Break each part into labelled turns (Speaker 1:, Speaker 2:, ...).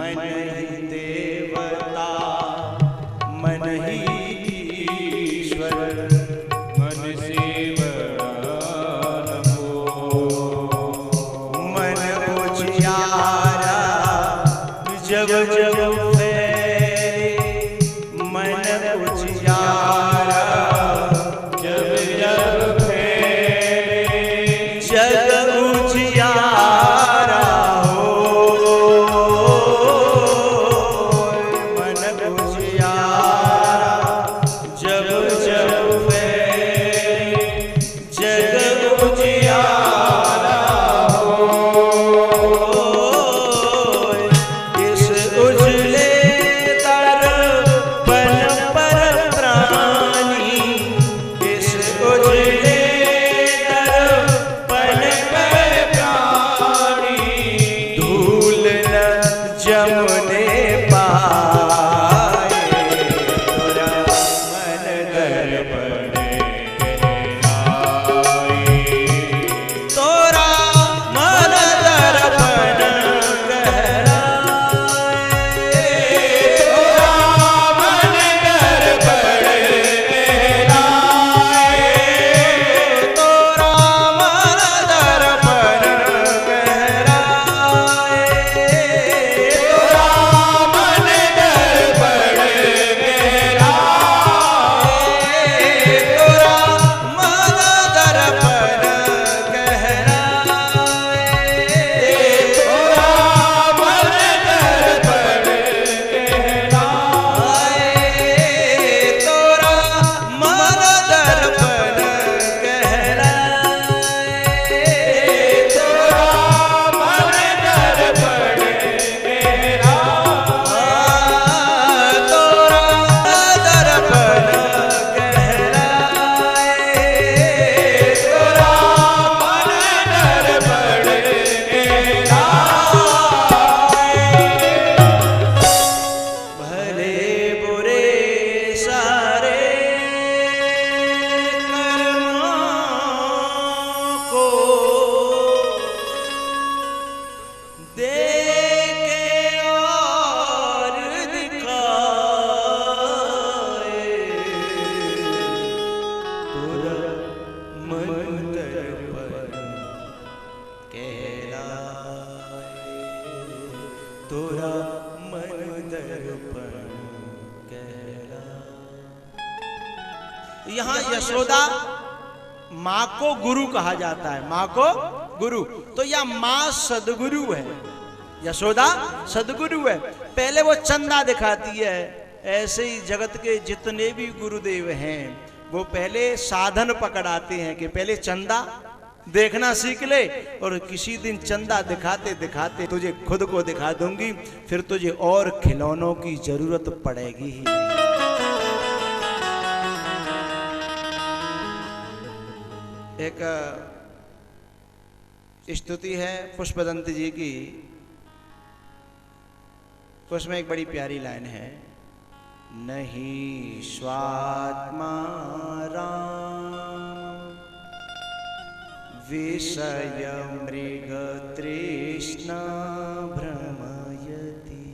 Speaker 1: मन ही देवता मन ही ईश्वर मन से बड़ा मन उजियारा जब जब फैले मन उजियारा जब जब फैले जग उजियारा यहाँ यशोदा माँ को गुरु कहा जाता है, माँ को गुरु। तो यह माँ सदगुरु है, यशोदा सदगुरु है। पहले वो चंदा दिखाती है। ऐसे ही जगत के जितने भी गुरुदेव हैं वो पहले साधन पकड़ाते हैं कि पहले चंदा देखना सीख ले, और किसी दिन चंदा दिखाते दिखाते तुझे खुद को दिखा दूंगी, फिर तुझे और खिलौनों की जरूरत पड़ेगी ही नहीं। एक स्तुति है पुष्पदंत जी की, उसमें एक बड़ी प्यारी लाइन है, नहीं स्वात्मा राम विषय मृग तृष्णा भ्रमयति,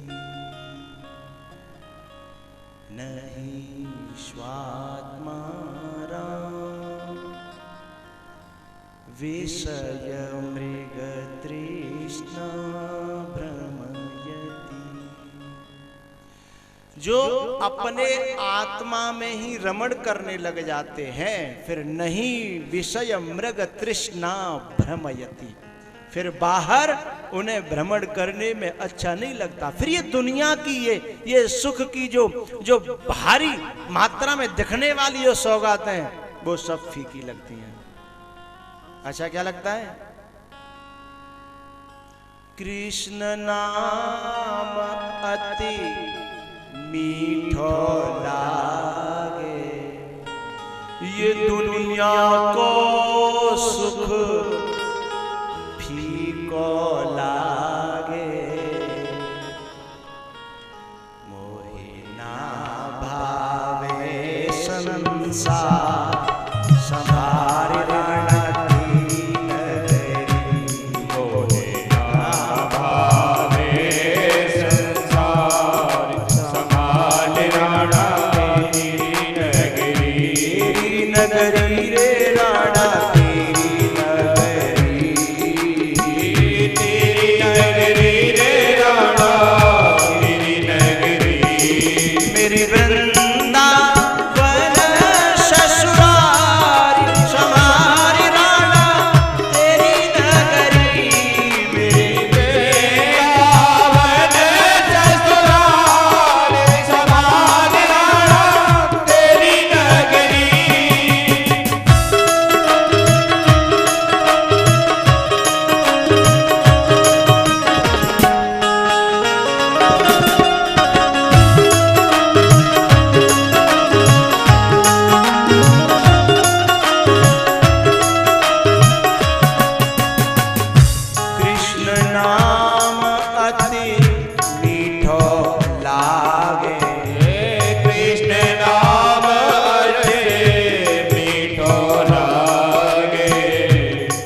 Speaker 1: नहीं स्वात्मा राम विषय मृग तृष्णा भ्रमयति। जो अपने आत्मा में ही रमण करने लग जाते हैं, फिर नहीं विषय मृग तृष्णा भ्रमयति, फिर बाहर उन्हें भ्रमण करने में अच्छा नहीं लगता। फिर ये दुनिया की ये सुख की जो भारी मात्रा में दिखने वाली जो सौगातें हैं वो सब फीकी लगती हैं। अच्छा क्या लगता है? कृष्ण नाम अति मीठो लागे, ये दुनिया को सुख फीको लागे, मोहि ना भावे संसार संभार कृष्ण नाम अति मीठो लागे,
Speaker 2: कृष्ण नाम अति मीठो लागे,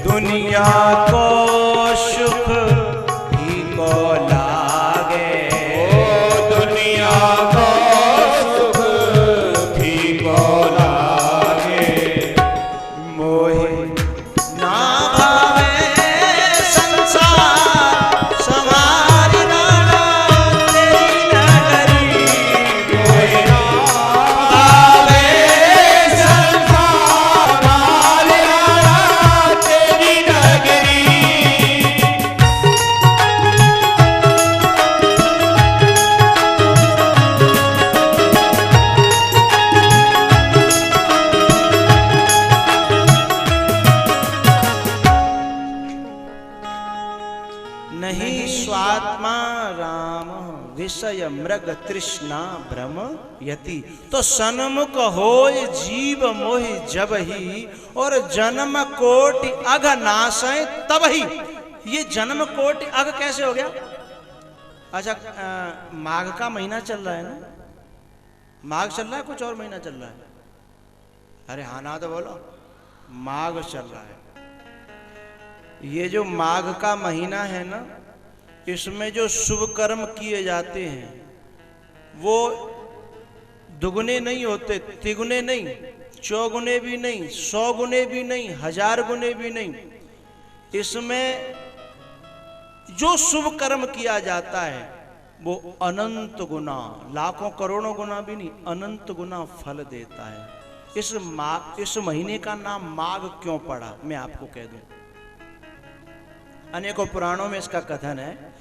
Speaker 1: दुनिया को सुख फीको लागे,
Speaker 2: ओ दुनिया को सुख फीको लागे,
Speaker 1: मोहे ना भावे संसार संहारी नाना तेरी नगरी,
Speaker 2: मोहे ना भावे संसार संहारी नाना तेरी नगरी,
Speaker 1: नहीं स्वात्मा राम विषय मृग तृष्णा भ्रम यति। तो सन्मुख होय जीव मोहि जब ही, और जन्म कोटि अघ नासय तब ही। ये जन्म कोटि अघ कैसे हो गया? अच्छा, माघ का महीना चल रहा है ना? माघ चल रहा है, कुछ और महीना चल रहा है? अरे हाँ ना तो बोलो, माघ चल रहा है। ये जो माघ का महीना है ना, इसमें जो शुभ कर्म किए जाते हैं वो दुगने नहीं होते, तिगुने नहीं, चौगुने भी नहीं, 100 गुने भी नहीं, 1000 गुने भी नहीं। इसमें जो शुभ कर्म किया जाता है वो अनंत गुना, लाखों करोड़ों गुना भी नहीं, अनंत गुना फल देता है। इस महीने का नाम माघ क्यों पड़ा, मैं आपको कह दूं। अनेकों पुराणों में इसका कथन है।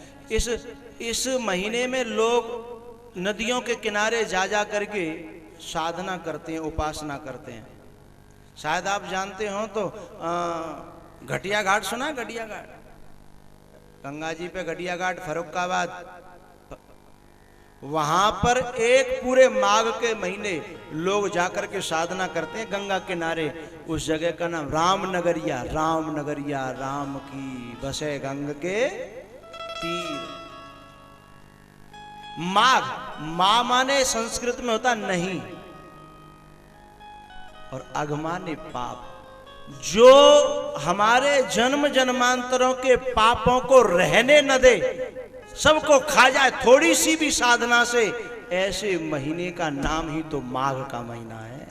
Speaker 1: इस महीने में लोग नदियों के किनारे जा करके साधना करते हैं, उपासना करते हैं। शायद आप जानते हो तो घटिया घाट सुना है? घटिया घाट, गंगा जी पे घटिया घाट, फर्रुखाबाद, वहां पर एक पूरे माघ के महीने लोग जाकर के साधना करते हैं गंगा किनारे। उस जगह का नाम रामनगरिया, रामनगरिया, राम की बसे गंग के तीर। माघ, मां माने संस्कृत में होता नहीं, और अघ माने पाप। जो हमारे जन्म जन्मांतरों के पापों को रहने न दे, सबको खा जाए थोड़ी सी भी साधना से, ऐसे महीने का नाम ही तो माघ का महीना है।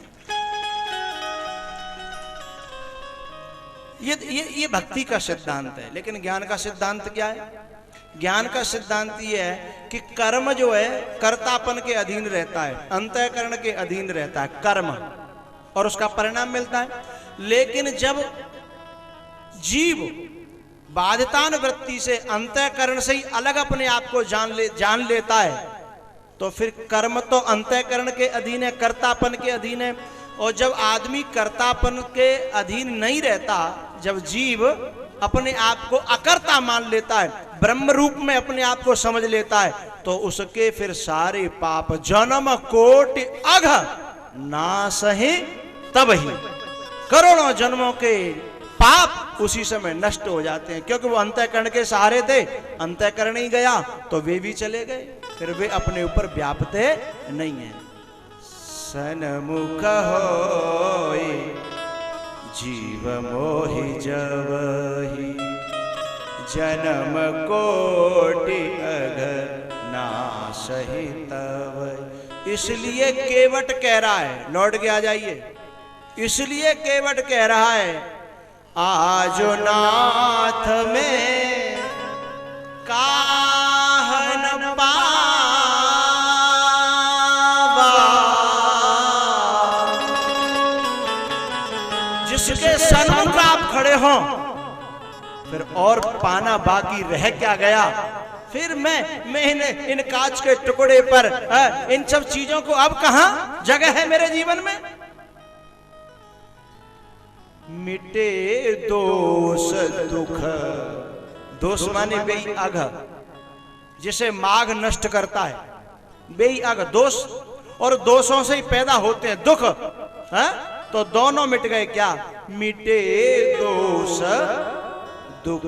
Speaker 1: ये भक्ति का सिद्धांत है। लेकिन ज्ञान का सिद्धांत क्या है? ज्ञान का सिद्धांत ये है कि कर्म जो है कर्तापन के अधीन रहता है, अंतःकरण के अधीन रहता है कर्म, और उसका परिणाम मिलता है। लेकिन जब जीव बाध्यतान वृत्ति से, अंतःकरण से ही अलग अपने आप को जान लेता है, तो फिर कर्म तो अंतःकरण के अधीन है, कर्तापन के अधीन है। और जब आदमी कर्तापन के अधीन नहीं रहता, जब जीव अपने आप को अकर्ता मान लेता है, ब्रह्म रूप में अपने आप को समझ लेता है, तो उसके फिर सारे पाप जन्म कोटि अघ नाश ही तब ही, करोड़ों जन्मों के पाप उसी समय नष्ट हो जाते हैं। क्योंकि वो अंतःकरण के सहारे थे, अंतःकरण ही गया तो वे भी चले गए, फिर वे अपने ऊपर व्यापते नहीं है। सन्मुख होय जीव मोहि जबहि, जन्म कोटि अघ नासहि तब। इसलिए केवट कह रहा है, लौट के आ जाइए, इसलिए केवट कह रहा है, आजो नाथ में काहन पावा। जिसके सन्मुख आप खड़े हों, फिर और पाना बाकी रह क्या गया? फिर मैं इन कांच के टुकड़े पर इन सब चीजों को अब कहां जगह है मेरे जीवन में? मिटे दोष दुख, दोष माने बेई अघ, जिसे माघ नष्ट करता है, बेई अघ दोष, और दोषों से ही पैदा होते हैं दुख, है? तो दोनों मिट गए। क्या? मिटे दोष दुख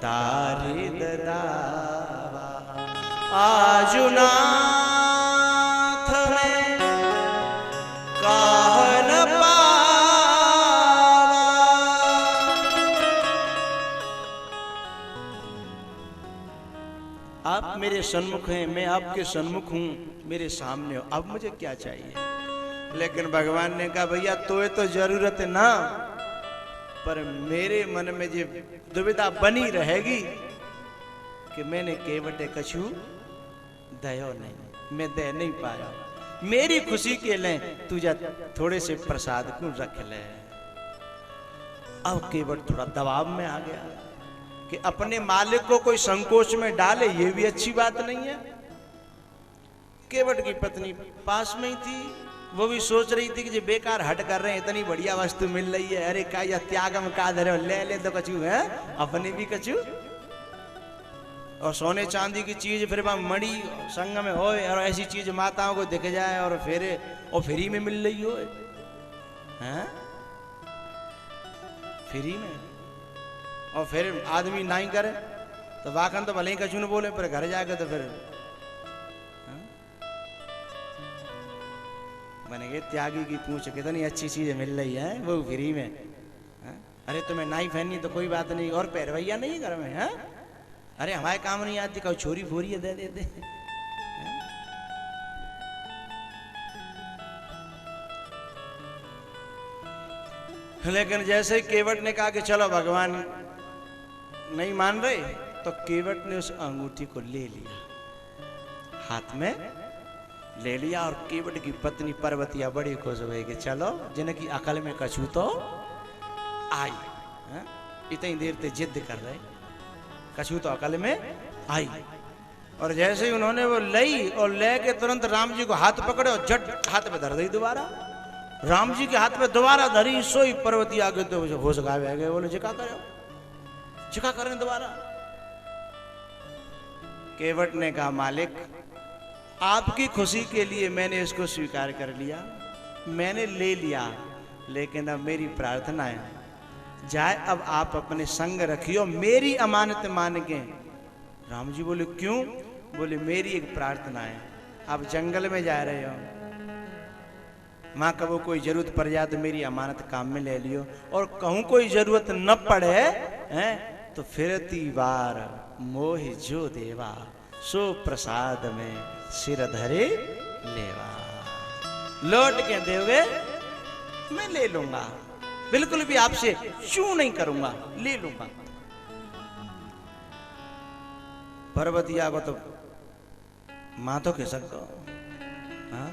Speaker 1: दारिद दावा आजुनाथ में कहन पावा। आप मेरे सन्मुख हैं, मैं आपके सन्मुख हूं, मेरे सामने हो, अब मुझे क्या चाहिए? लेकिन भगवान ने कहा भैया तो जरूरत है ना, पर मेरे मन में जो दुविधा बनी रहेगी कि मैंने केवटे कछु दयो नहीं, मैं दे नहीं पाया, मेरी खुशी के लिए तुझे थोड़े से प्रसाद क्यों रख ले। अब केवट थोड़ा दबाव में आ गया कि अपने मालिक को कोई संकोच में डाले, ये भी अच्छी बात नहीं है। केवट की पत्नी पास में ही थी, वो भी सोच रही थी कि जो बेकार हट कर रहे हैं, इतनी बढ़िया वस्तु मिल रही है, अरे क्या यह त्यागम का धरे, ले तो कछु है, अपने भी कछु, और सोने चांदी की चीज फिर मणि संग में हो, और ऐसी चीज माताओं को दिख जाए और फिर और फ्री में मिल रही हो, हैं फ्री में, और फिर आदमी नहीं करे तो वाकन तो भले ही कछु न बोले, पर घर जाके तो फिर मैंने कहा त्यागी की पूछ कितनी अच्छी चीज मिल रही है, वो फ्री में है? अरे तुम्हें नाई पहननी तो कोई बात नहीं, और पैरवैया नहीं घर में है, अरे हमारे काम नहीं आती, कहो छोरी फोरी दे देते। लेकिन जैसे ही केवट ने कहा कि चलो भगवान नहीं मान रहे, तो केवट ने उस अंगूठी को ले लिया, हाथ में ले लिया, और केवट की पत्नी पर्वतिया बड़ी खुश हो गई कि चलो जिनकी अकल में कछु तो आई, इतनी देर से जिद कर रहे, कछु तो अकल में आई। और जैसे ही उन्होंने वो लई और ले के तुरंत राम जी को हाथ पकड़े और झट हाथ पे धर दी दोबारा, राम जी के हाथ पे दोबारा धरी, सोई पर्वती आगे तो होश गावे गए, बोले जिका करो, जिका करें दोबारा। केवट ने कहा मालिक आपकी खुशी के लिए मैंने इसको स्वीकार कर लिया, मैंने ले लिया, लेकिन अब मेरी प्रार्थना है जाए अब आप अपने संग रखियो, मेरी अमानत मान के। राम जी बोले क्यों? बोले मेरी एक प्रार्थना है, आप जंगल में जा रहे हो, माँ कबो कोई जरूरत पड़ जाए तो मेरी अमानत काम में ले लियो, और कहूँ कोई जरूरत न पड़े हैं तो फिरती बार मोहि जो देवा, सो प्रसाद में सिर धरे लेवा, लौट के देवे मैं ले लूंगा, बिल्कुल भी आपसे चू नहीं करूंगा, ले लूंगा। पर्वतिया को तो मां तो कह सकते हो, हाँ?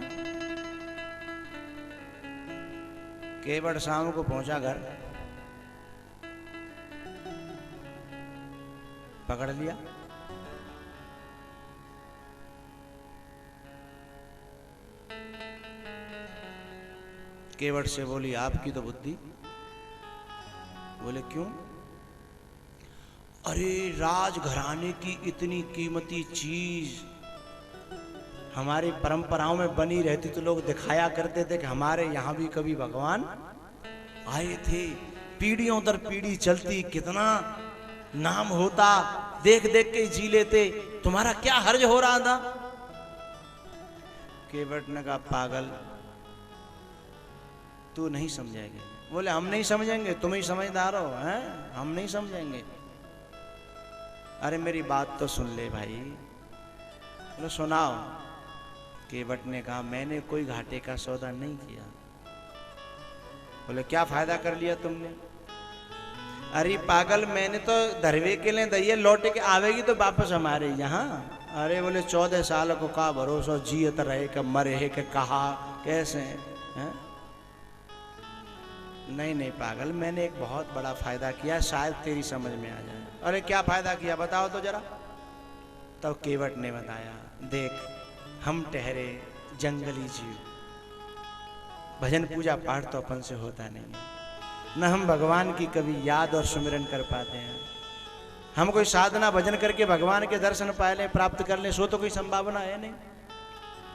Speaker 1: केवट शाम को पहुंचा घर, पकड़ लिया, केवट से बोली आपकी तो बुद्धि। बोले क्यों? अरे राजघराने की इतनी कीमती चीज हमारी परंपराओं में बनी रहती तो लोग दिखाया करते थे कि हमारे यहाँ भी कभी भगवान आए थे, पीढ़ियों दर पीढ़ी चलती, कितना नाम होता, देख देख के जी लेते, तुम्हारा क्या हर्ज हो रहा था? केवट ने कहा पागल तू नहीं समझेंगे। बोले हम नहीं समझेंगे, तुम ही समझदार हो, हैं? हम नहीं समझेंगे। अरे मेरी बात तो सुन ले भाई। बोले सुनाओ। केवट ने कहा मैंने कोई घाटे का सौदा नहीं किया। बोले क्या फायदा कर लिया तुमने? अरे पागल मैंने तो धरवे के लिए दैये, लौटे के आवेगी तो वापस हमारे यहाँ। अरे बोले 14 साल को का भरोसा, जियत रहे के मरे है के कहा कैसे है? नहीं नहीं पागल, मैंने एक बहुत बड़ा फायदा किया, शायद तेरी समझ में आ जाए। अरे क्या फायदा किया बताओ तो जरा। तब केवट ने बताया देख हम ठहरे जंगली जीव, भजन पूजा पाठ तो अपन से होता नहीं है, न हम भगवान की कभी याद और सुमिरन कर पाते हैं। हम कोई साधना भजन करके भगवान के दर्शन पा लें, प्राप्त कर लें, सो तो कोई संभावना है नहीं।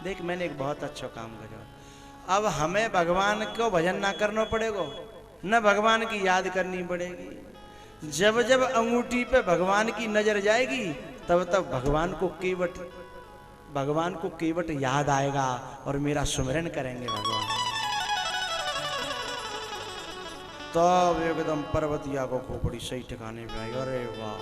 Speaker 1: देख मैंने एक बहुत अच्छा काम करो, अब हमें भगवान को भजन ना करना पड़ेगा, न भगवान की याद करनी पड़ेगी। जब जब अंगूठी पे भगवान की नजर जाएगी तब तब भगवान को केवट याद आएगा और मेरा सुमिरन करेंगे भगवान। तब एकदम पर्वतिया को खोपड़ी सही ठिकाने पे आई। अरे वाह,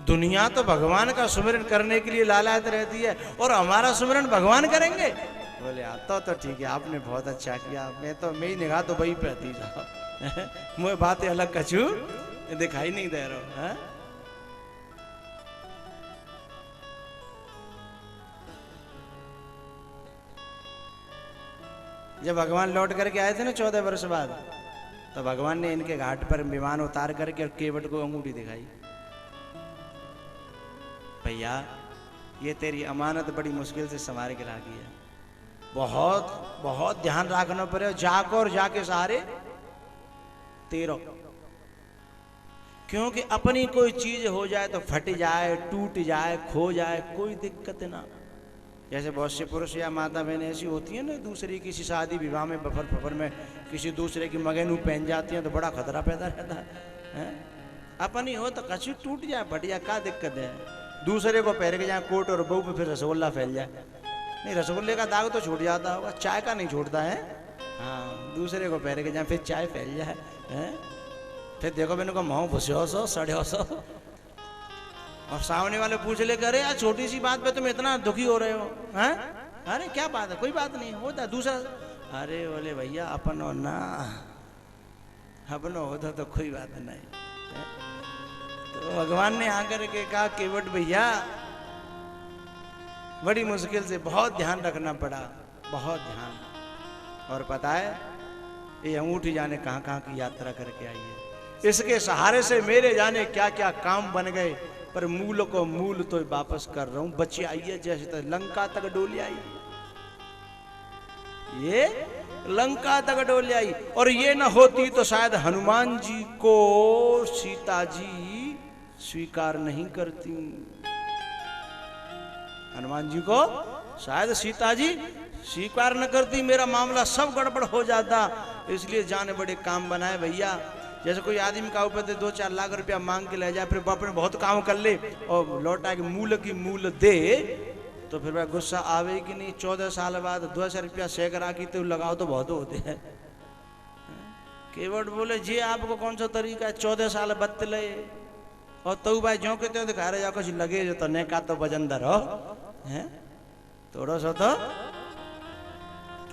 Speaker 1: दुनिया तो भगवान का सुमिरन करने के लिए लालायत रहती है और हमारा सुमिरन भगवान करेंगे। बोले आता तो ठीक है, आपने बहुत अच्छा किया। मेरी निगाह तो वही पे थी साहब मुझे बातें अलग कछू दिखाई नहीं दे रहा है। जब भगवान लौट करके आए थे ना 14 वर्ष बाद, तो भगवान ने इनके घाट पर विमान उतार करके और केवट को अंगूठी दिखाई। भैया ये तेरी अमानत बड़ी मुश्किल से संभाल के रखी है, बहुत बहुत ध्यान रखना पड़े। जाको और जाके सहारे तेरो, क्योंकि अपनी कोई चीज हो जाए तो फट जाए, टूट जाए, खो जाए, कोई दिक्कत ना। जैसे बहुत से पुरुष या माता बहन ऐसी होती है ना, दूसरी किसी शादी विवाह में बफर फफर में किसी दूसरे की मगेनू पहन जाती हैं तो बड़ा खतरा पैदा रहता है। अपनी हो तो कछु टूट जाए, फट जाए, क्या दिक्कत है। दूसरे को पहन के जाए कोट और बहू पे फिर रसगुल्ला फैल जाए, नहीं रसगुल्ले का दाग तो छूट जाता होगा, चाय का नहीं छूटता है। हाँ, दूसरे को पहन के जाए फिर चाय फैल जाए, फिर देखो मैंने को माओ भुस्यो सो सड़ो सो, और सामने वाले पूछ ले करे यार छोटी सी बात पे तुम इतना दुखी हो रहे हो हैं? अरे क्या बात है, कोई बात नहीं होता। दूसरा अरे बोले भैया अपन हो ना, अपनो होता तो कोई बात नहीं। तो भगवान ने आकर के कहा केवट भैया बड़ी मुश्किल से बहुत ध्यान रखना पड़ा, बहुत ध्यान। और पता है ये अंगूठी जाने कहाँ कहाँ की यात्रा करके आई है। इसके सहारे से मेरे जाने क्या क्या काम बन गए, पर मूल को मूल तो वापस कर रहा हूं। बच्ची आई है जैसे तो लंका तक डोली आई, ये लंका तक डोली आई। और ये न होती तो शायद हनुमान जी को सीता जी स्वीकार नहीं करती, हनुमान जी को शायद सीता जी स्वीकार न करती, मेरा मामला सब गड़बड़ हो जाता। इसलिए जाने बड़े काम बनाए भैया। जैसे कोई आदमी का ऊपर 2-4 लाख रुपया मांग के ले जाए, फिर बाप ने बहुत काम कर ले और लौटा के मूल की मूल दे, तो फिर वह गुस्सा आवे कि नहीं। 14 साल बाद 200 रुपया सैकड़ा की तो लगाओ तो बहुत होते हैं। केवट बोले जी आपको कौन सा तरीका है, 14 साल बत्तले और तो भाई जो कहते हो दिखा रहे जाओ कुछ लगे जो तो ने का तो वजन धरो हैं थोड़ा सा तो।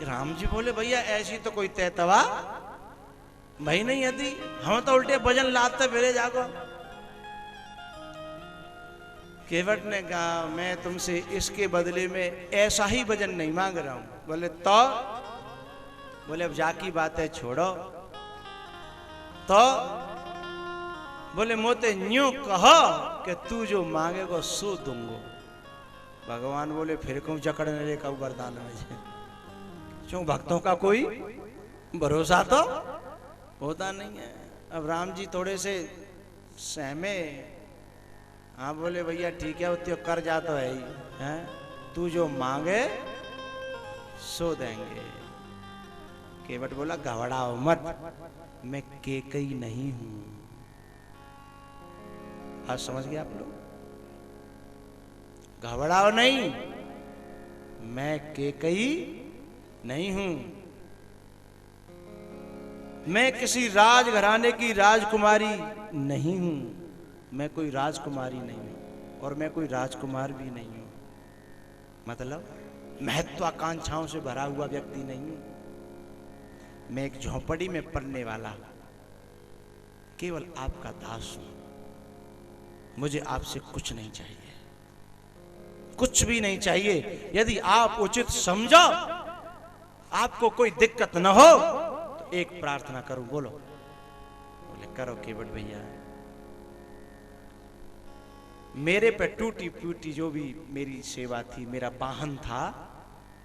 Speaker 1: राम जी बोले भैया ऐसी तो कोई तैतवा भाई नहीं आती, हम तो उल्टे वजन लाते फिरे जागो। केवट ने कहा मैं तुमसे इसके बदले में ऐसा ही वजन नहीं मांग रहा हूं। बोले तो, बोले अब जाकी बातें छोड़ो तो, बोले मोते न्यू कहो कि तू जो मांगेगो सो दूंगो। भगवान बोले फिर क्यों जकड़ने रे कब वरदान में, क्यों भक्तों का कोई भरोसा तो होता नहीं है। अब राम जी थोड़े से सहमे, हाँ बोले भैया ठीक है वो कर जाता है ही हैं, तू जो मांगे सो देंगे। केवट बोला घबराओ मत, मैं केकई नहीं हूं। आज समझ गए आप लोग, घबराओ नहीं, मैं केकई नहीं हूं। मैं किसी राजघराने की राजकुमारी नहीं हूं, मैं कोई राजकुमारी नहीं हूं और मैं कोई राजकुमार भी नहीं हूं। मतलब महत्वाकांक्षाओं से भरा हुआ व्यक्ति नहीं हूं। मैं एक झोंपड़ी में पलने वाला केवल आपका दास हूं। मुझे आपसे कुछ नहीं चाहिए, कुछ भी नहीं चाहिए। यदि आप उचित समझो, आपको कोई दिक्कत न हो, तो एक प्रार्थना करूं। बोलो। बोले करो केवट भैया। मेरे पे टूटी फूटी जो भी मेरी सेवा थी, मेरा वाहन था,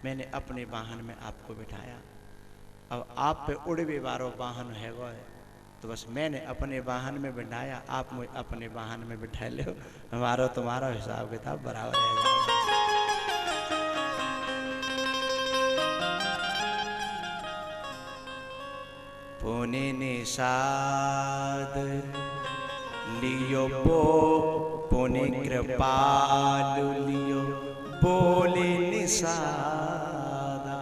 Speaker 1: मैंने अपने वाहन में आपको बिठाया। अब आप पे उड़वे वारो वाहन है वो है, तो बस मैंने अपने वाहन में बिठाया, आप मुझे अपने वाहन में बिठा लो। हमारा तुम्हारा हिसाब किताब बराबर है। पुनि निषाद लियो बो पुनि कृपालु लियो बोले निषादा।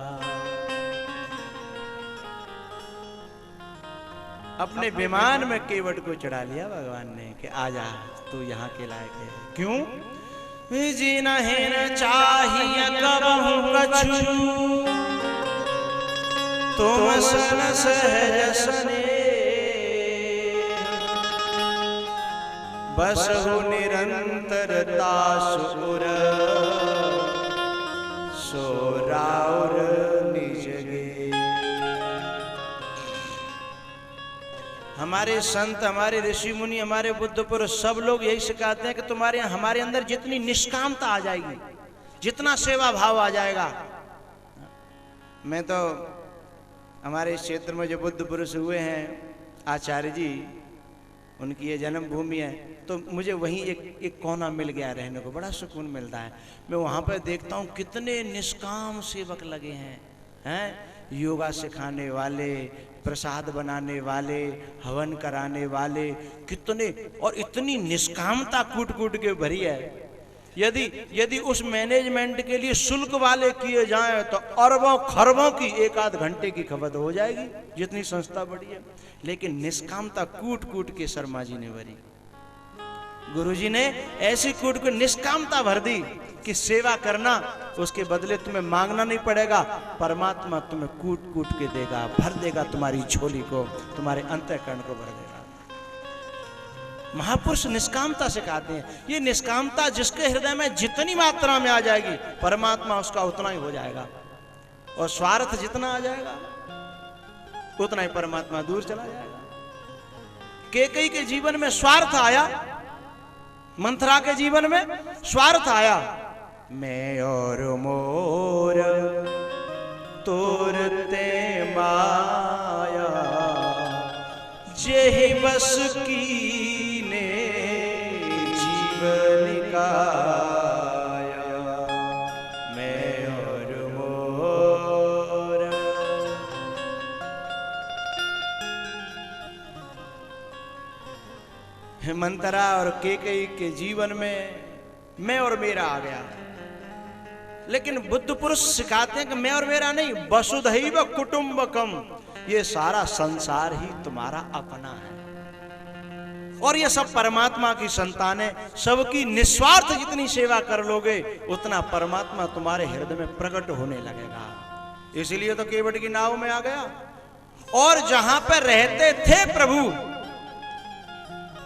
Speaker 1: अपने विमान में केवट को चढ़ा लिया भगवान ने कि आजा तू यहाँ के लायक है। क्यों? जी नहीं न चाहिए कबहू कछु तुम सन सहज सने बस हो निरंतरता सुर सोराउर निजगे। हमारे संत, हमारे ऋषि मुनि, हमारे बुद्ध पुरुष सब लोग यही सिखाते हैं कि तुम्हारे हमारे अंदर जितनी निष्कामता आ जाएगी, जितना सेवा भाव आ जाएगा। मैं तो हमारे इस क्षेत्र में जो बुद्ध पुरुष हुए हैं आचार्य जी, उनकी ये जन्मभूमि है, तो मुझे वहीं एक कोना मिल गया रहने को, बड़ा सुकून मिलता है। मैं वहाँ पर देखता हूँ कितने निष्काम सेवक लगे हैं, योगा सिखाने वाले, प्रसाद बनाने वाले, हवन कराने वाले, कितने, और इतनी निष्कामता कूट कूट के भरी है। यदि उस मैनेजमेंट के लिए शुल्क वाले किए जाएं तो अरबों खरबों की एक आध घंटे की खपत हो जाएगी, जितनी संस्था बड़ी है। लेकिन निष्कामता कूट कूट के शर्मा जी ने भरी, गुरुजी ने ऐसी कूट को निष्कामता भर दी कि सेवा करना, उसके बदले तुम्हें मांगना नहीं पड़ेगा, परमात्मा तुम्हें कूट कूट के देगा, भर देगा तुम्हारी झोली को, तुम्हारे अंतःकरण को भर देगा। महापुरुष निष्कामता सिखाते हैं। ये निष्कामता जिसके हृदय में जितनी मात्रा में आ जाएगी, परमात्मा उसका उतना ही हो जाएगा, और स्वार्थ जितना आ जाएगा उतना ही परमात्मा दूर चला जाएगा। कैकेयी के जीवन में स्वार्थ आया, मंथरा के जीवन में स्वार्थ आया। मैं और मोर तोरते माया जेहि बस कीने जीवन काया। मैं और मोर मंथरा और कैकेयी के जीवन में मैं और मेरा आ गया। लेकिन बुद्ध पुरुष सिखाते हैं कि मैं और मेरा नहीं, वसुधैव कुटुंबकम, ये सारा संसार ही तुम्हारा अपना है, और ये सब परमात्मा की संतानें, सबकी निस्वार्थ जितनी सेवा कर लोगे उतना परमात्मा तुम्हारे हृदय में प्रकट होने लगेगा। इसीलिए तो केवट की नाव में आ गया, और जहां पर रहते थे प्रभु,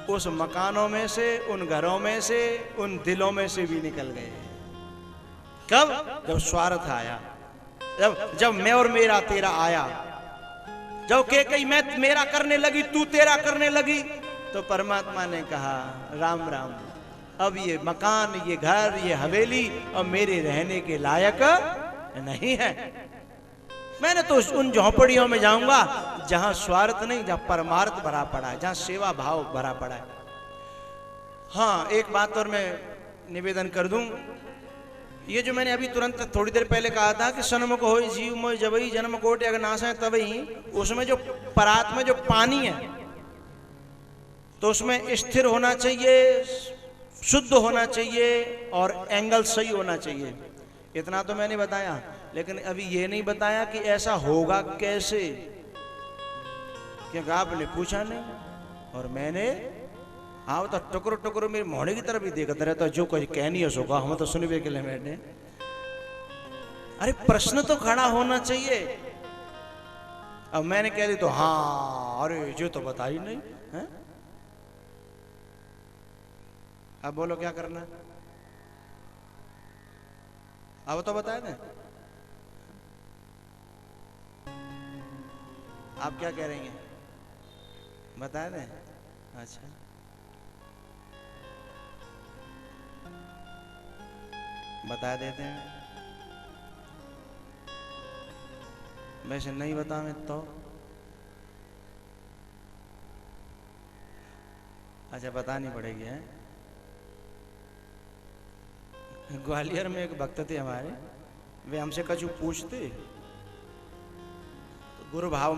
Speaker 1: उस मकानों में से, उन घरों में से, उन दिलों में से भी निकल गए। कब? जब स्वार्थ आया, जब मैं और मेरा तेरा आया, जब कैकेयी मैं मेरा करने लगी, तू तेरा करने लगी, तो परमात्मा ने कहा राम राम, अब ये मकान, ये घर, ये हवेली अब मेरे रहने के लायक नहीं है। मैंने तो उन झोंपड़ियों में जाऊंगा जहां स्वार्थ नहीं, जहां परमार्थ भरा पड़ा है, जहां सेवा भाव भरा पड़ा है। हाँ, एक बात और मैं निवेदन कर दूं, ये जो मैंने अभी तुरंत थोड़ी देर पहले कहा था कि सन्मुख हो जीव मोय जबई जन्म कोटि अगनाश है तबई, उसमें जो परात में जो पानी है तो उसमें स्थिर होना चाहिए, शुद्ध होना चाहिए, और एंगल सही होना चाहिए। इतना तो मैंने बताया, लेकिन अभी ये नहीं बताया कि ऐसा होगा कैसे, क्योंकि आपने पूछा नहीं और मैंने हाँ तो टुकड़ो टुकड़ो मेरे मोहने की तरफ ही देखता रहता, जो कोई कह नहीं हो सका, हम तो सुनबे के लिए बैठे। अरे प्रश्न तो खड़ा होना चाहिए। अब मैंने कह दी तो हाँ, अरे जो तो बता ही नहीं है। अब बोलो क्या करना, अब तो बताए दें। आप क्या कह रही हैं, बताए दें? अच्छा, बता देते हैं। वैसे नहीं बतावे तो अच्छा बतानी पड़ेगी है। ग्वालियर में एक भक्त थे हमारे, वे हमसे कछु पूछते तो गुरु भाव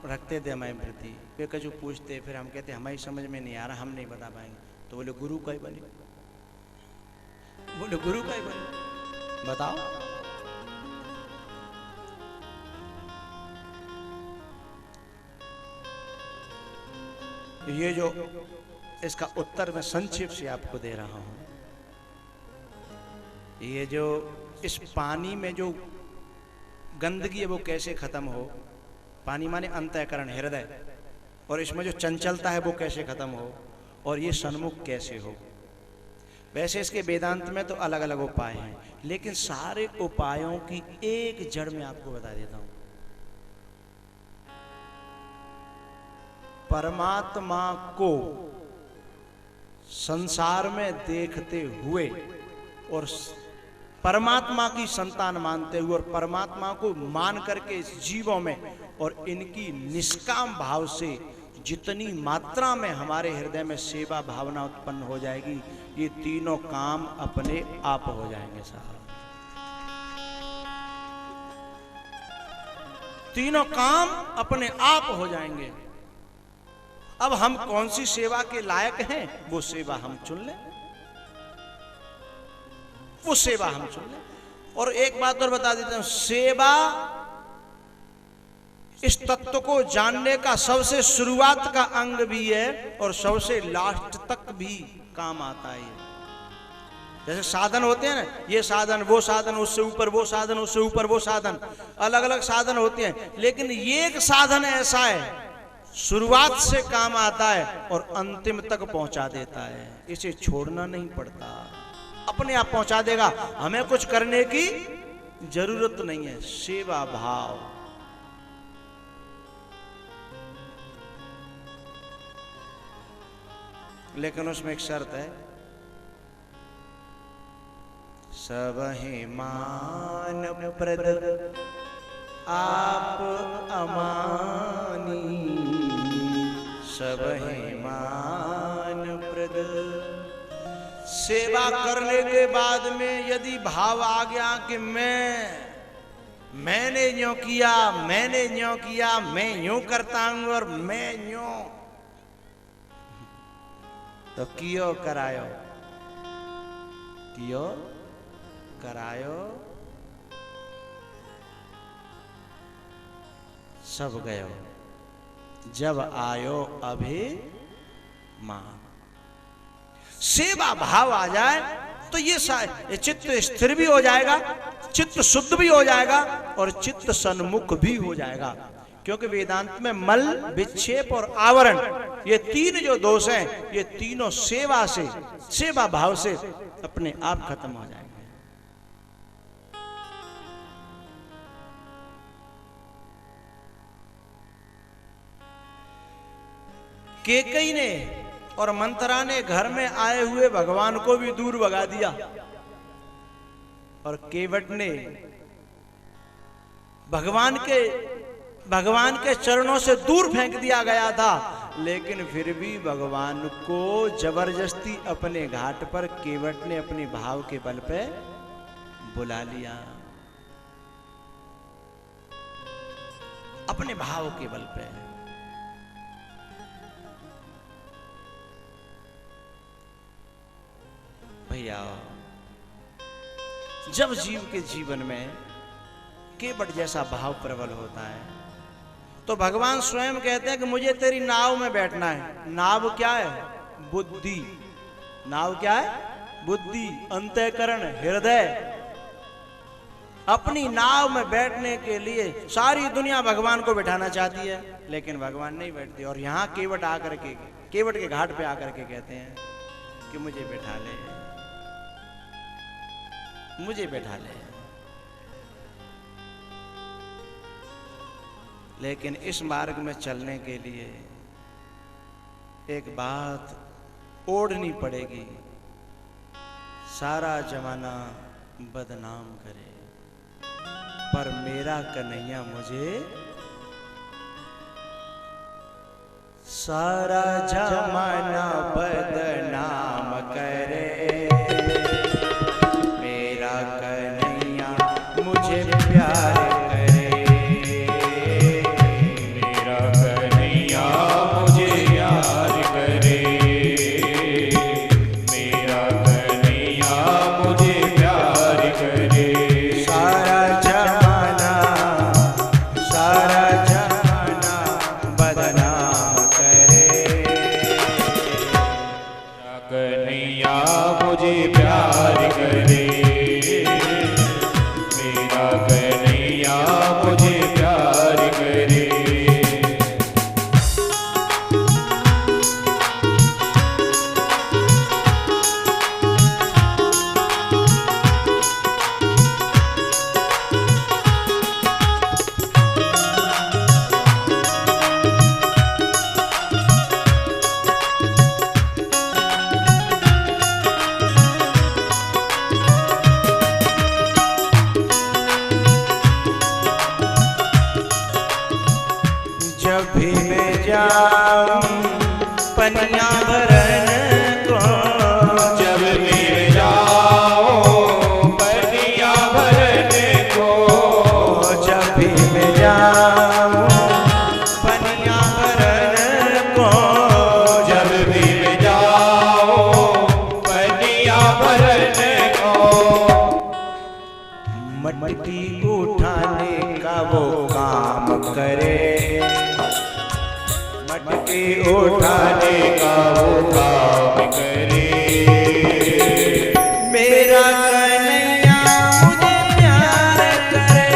Speaker 1: रखते थे हमारे प्रति, वे कछु पूछते, फिर हम कहते हमारी समझ में नहीं आ रहा, हम नहीं बता पाएंगे। तो बोले गुरु का ही बने, बोले गुरु का ही बने, बताओ। ये जो इसका उत्तर मैं संक्षेप से आपको दे रहा हूं, ये जो इस पानी में जो गंदगी है वो कैसे खत्म हो, पानी माने अंतःकरण हृदय, और इसमें जो चंचलता है वो कैसे खत्म हो, और ये सन्मुख कैसे हो। वैसे इसके वेदांत में तो अलग अलग उपाय हैं, लेकिन सारे उपायों की एक जड़ में आपको बता देता हूं। परमात्मा को संसार में देखते हुए और परमात्मा की संतान मानते हुए और परमात्मा को मान करके इस जीवों में और इनकी निष्काम भाव से जितनी मात्रा में हमारे हृदय में सेवा भावना उत्पन्न हो जाएगी, ये तीनों काम अपने आप हो जाएंगे साहब। तीनों काम अपने आप हो जाएंगे। अब हम कौन सी सेवा के लायक हैं, वो सेवा हम चुन लें, वो सेवा हम चुन लें। और एक बात और बता देता हूं, सेवा इस तत्व को जानने का सबसे शुरुआत का अंग भी है और सबसे लास्ट तक भी काम आता है। जैसे साधन होते हैं ना, ये साधन वो साधन, उससे ऊपर वो साधन, उससे ऊपर वो साधन, अलग अलग साधन होते हैं, लेकिन ये एक साधन ऐसा है शुरुआत से काम आता है और अंतिम तक पहुंचा देता है। इसे छोड़ना नहीं पड़ता, अपने आप पहुंचा देगा, हमें कुछ करने की जरूरत नहीं है। सेवा भाव, लेकिन उसमें एक शर्त है, सबहि मान प्रद आप अमानी, सबहि मान प्रद। सेवा करने के बाद में यदि भाव आ गया कि मैंने यूं किया, मैंने यूं किया, मैं यूं करता हूं और मैं यूं, तो कियो करायो, कियो करायो, सब गयो, जब आयो अभिमान। सेवा भाव आ जाए तो ये चित्त स्थिर भी हो जाएगा, चित्त शुद्ध भी हो जाएगा और चित्त सन्मुख भी हो जाएगा। क्योंकि वेदांत में मल, विक्षेप और आवरण, ये तीन जो दोष हैं, ये तीनों सेवा से, सेवा भाव से अपने आप खत्म हो जाएंगे। केकई ने और मंत्रा ने घर में आए हुए भगवान को भी दूर भगा दिया, और केवट ने भगवान के चरणों से दूर फेंक दिया गया था, लेकिन फिर भी भगवान को जबरदस्ती अपने घाट पर केवट ने अपने भाव के बल पे बुला लिया, अपने भाव के बल पे। भैया, जब जीव के जीवन में केवट जैसा भाव प्रबल होता है तो भगवान स्वयं कहते हैं कि मुझे तेरी नाव में बैठना है। नाव क्या है? बुद्धि। नाव क्या है? बुद्धि, अंतःकरण, हृदय। अपनी नाव में बैठने के लिए सारी दुनिया भगवान को बैठाना चाहती है, लेकिन भगवान नहीं बैठते। और यहाँ केवट आकर के, केवट के घाट पे आकर के कहते हैं कि मुझे बैठा ले, मुझे बैठा ले। लेकिन इस मार्ग में चलने के लिए एक बात ओढ़नी पड़ेगी, सारा जमाना बदनाम करे पर मेरा कन्हैया मुझे, सारा जमाना बदनाम करे मेरा कन्हैया मुझे प्यार करे, मेरा
Speaker 2: मुझे प्यार करे, मेरा कन्हैया मुझे प्यार करे।
Speaker 1: जब भी मैं जाऊं पनिया भरन को,
Speaker 2: जब मिल जाओ पनिया भरने को,
Speaker 1: जब भी मैं जाऊं पनिया भरन को,
Speaker 2: जब मिल जाओ पनिया भरने को,
Speaker 1: मटकी उठाने का वो काम करे, मटकी उठाने
Speaker 2: का वो काम करे।
Speaker 1: मेरा कन्हैया मुझे प्यार करे,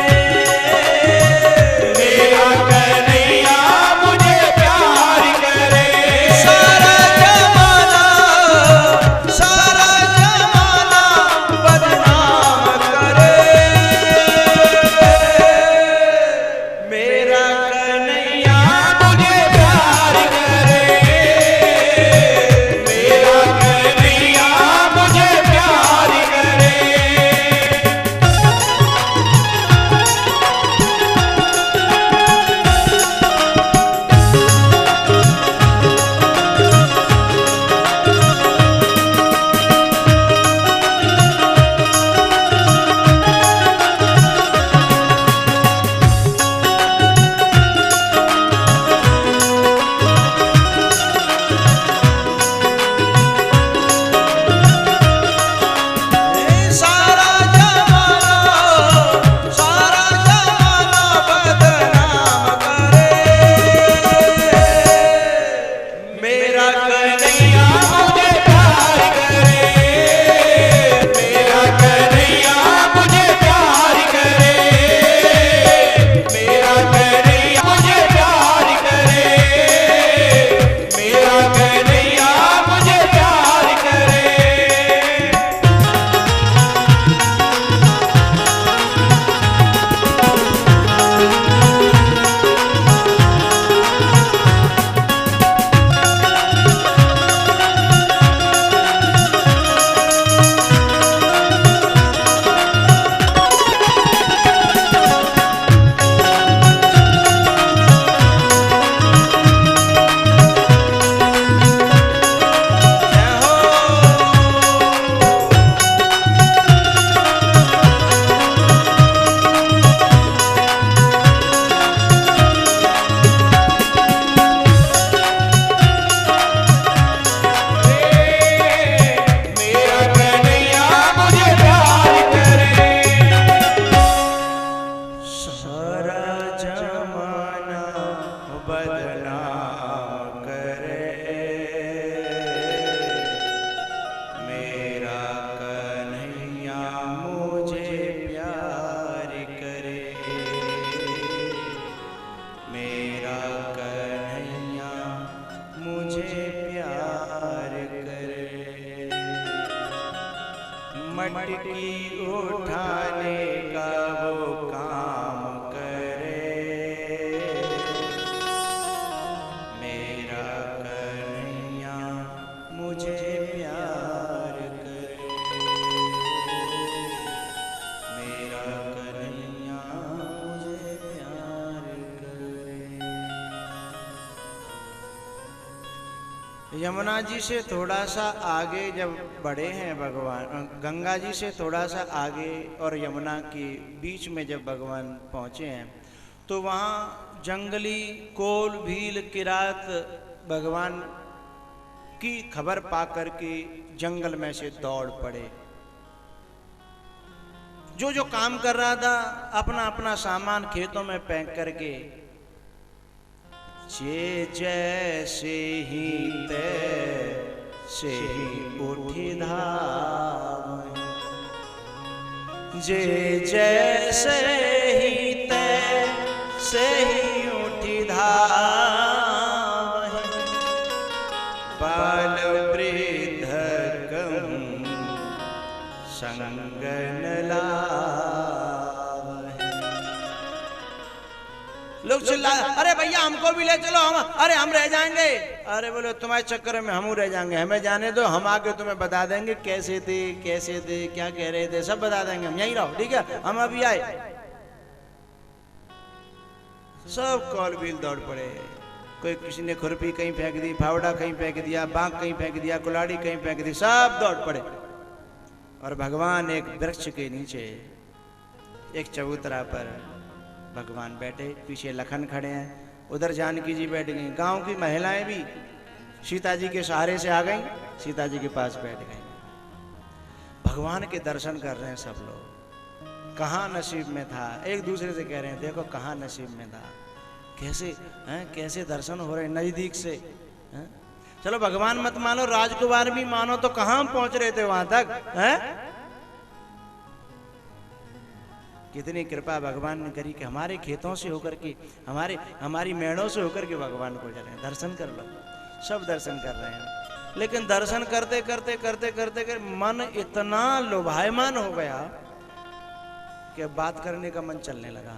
Speaker 2: मेरा कन्हैया मुझे प्यार करे।
Speaker 1: सारा जमाना बदनाम करे, मेरा कन्हैया
Speaker 2: मुझे प्यार करे, मेरा कन्हैया मुझे प्यार करे।
Speaker 1: सारा जमाना बदनाम करे, मेरा कन्हैया
Speaker 2: मुझे प्यार करे, मेरा कन्हैया मुझे प्यार करे, मेरा कन्हैया मुझे प्यार करे, मेरा कन्हैया मुझे प्यार करे। मेरा कन्हैया मुझे प्यार करे।
Speaker 1: सारा जमाना बदनाम करे, मेरा कन्हैया मुझे प्यार करे, मेरा कन्हैया मुझे प्यार करे, मटकी उठाने का वो काम करे, मेरा कन्हैया मुझे प्यार करे, मेरा कन्हैया मुझे प्यार करे। यमुना जी से थोड़ा सा आगे जब बढ़े हैं भगवान, गंगा जी से थोड़ा सा आगे और यमुना के बीच में जब भगवान पहुँचे हैं तो वहाँ जंगली कोल भील किरात भगवान की खबर पाकर के जंगल में से दौड़ पड़े। जो जो काम कर रहा था अपना अपना सामान खेतों में पैक करके, जे जैसे ही ते से ही उठी धाम, जे जैसे ही तैसे ही उठी धाम, बाल वृद्ध कम संगन लावहि। लोग चिल्ला, अरे भैया हमको भी ले चलो, अरे हम रह जाएंगे। अरे बोलो तुम्हारे चक्कर में हम रह जाएंगे, हमें जाने दो, हम आके तुम्हें बता देंगे कैसे थे क्या कह रहे थे, सब बता देंगे, हम यहीं रहो, ठीक है। हम अभी आए, सब कॉल बिल दौड़ पड़े। कोई किसी ने खुरपी कहीं फेंक दी, फावड़ा कहीं फेंक दिया, बांक कहीं फेंक दिया, कुलाड़ी कहीं फेंक दी, सब दौड़ पड़े। और भगवान एक वृक्ष के नीचे एक चबूतरा पर भगवान बैठे, पीछे लखन खड़े हैं, उधर जानकी जी बैठ गई। गांव की महिलाएं भी सीता जी के सहारे से आ गई, सीता जी के पास बैठ गई। भगवान के दर्शन कर रहे हैं सब लोग। कहाँ नसीब में था, एक दूसरे से कह रहे हैं देखो कहाँ नसीब में था, कैसे कैसे दर्शन हो रहे हैं नजदीक से हैं? चलो भगवान मत मानो, राजकुमार भी मानो, तो कहाँ हम पहुंच रहे थे वहां तक हैं? कितनी कृपा भगवान ने करी कि हमारे खेतों से होकर के, हमारी मेड़ों से होकर के भगवान को चले। दर्शन कर लो, सब दर्शन कर रहे हैं। लेकिन दर्शन करते करते मन इतना लुभायमान हो गया कि बात करने का मन चलने लगा।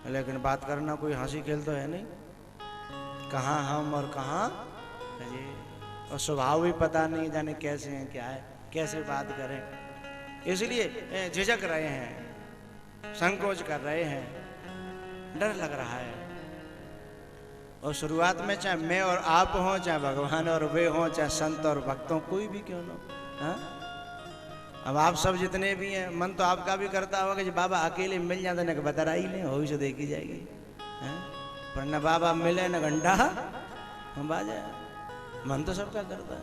Speaker 1: लेकिन बात करना कोई हंसी खेल तो है नहीं, कहाँ हम और कहाँ ये, और स्वभाव भी पता नहीं, जाने कैसे हैं क्या है, कैसे बात करें, इसलिए झिझक रहे हैं, संकोच कर रहे हैं, डर लग रहा है। और शुरुआत में चाहे मैं और आप हों, चाहे भगवान और वे हों, चाहे संत और भक्तों, कोई भी क्यों ना, अब आप सब जितने भी हैं, मन तो आपका भी करता होगा कि बाबा अकेले मिल जाते न बता ही नहीं, हो से देखी जाएगी, पर न बाबा मिले न घंटा हम बाजा, मन तो सबका करता है।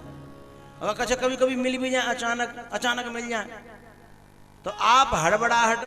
Speaker 1: और अच्छा कभी कभी मिल भी जाए, अचानक मिल जाए, तो आप हड़बड़ाहट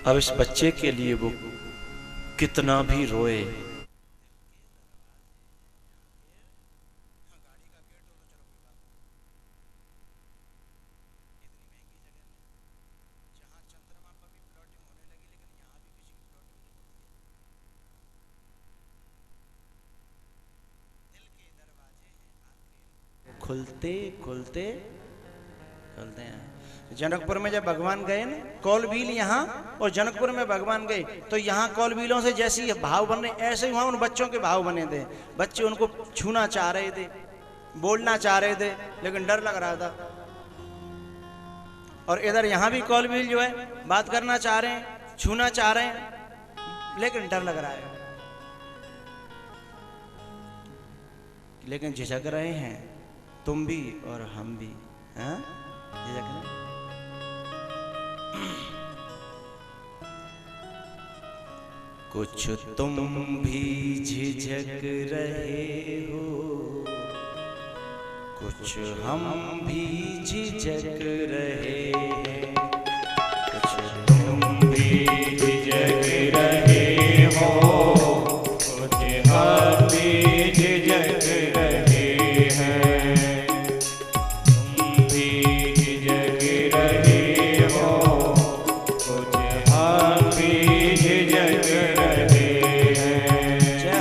Speaker 1: अब इस बच्चे के लिए वो कितना भी रोए, खुलते खुलते खुलते हैं। जनकपुर में जब भगवान गए ना, कौलबील यहाँ और जनकपुर में भगवान गए, तो यहाँ कौलबीलों से जैसे भाव बने, ऐसे ही वहां उन बच्चों के भाव बने थे। बच्चे उनको छूना चाह रहे थे, बोलना चाह रहे थे, लेकिन डर लग रहा था। और इधर यहाँ भी कौलबील जो है बात करना चाह रहे हैं, छूना चाह रहे हैं, लेकिन डर लग रहा है, लेकिन झिझक रहे हैं तुम भी और हम भी, हाँ झिझक रहे। कुछ तुम भी झिझक रहे हो, कुछ हम भी झिझक रहे हैं, कुछ तुम भी झिझक रहे हो, कुछ हम भी झिझक रहे हैं, तुम भी झिझक रहे हो, कुछ हम भी झिझक रहे हैं।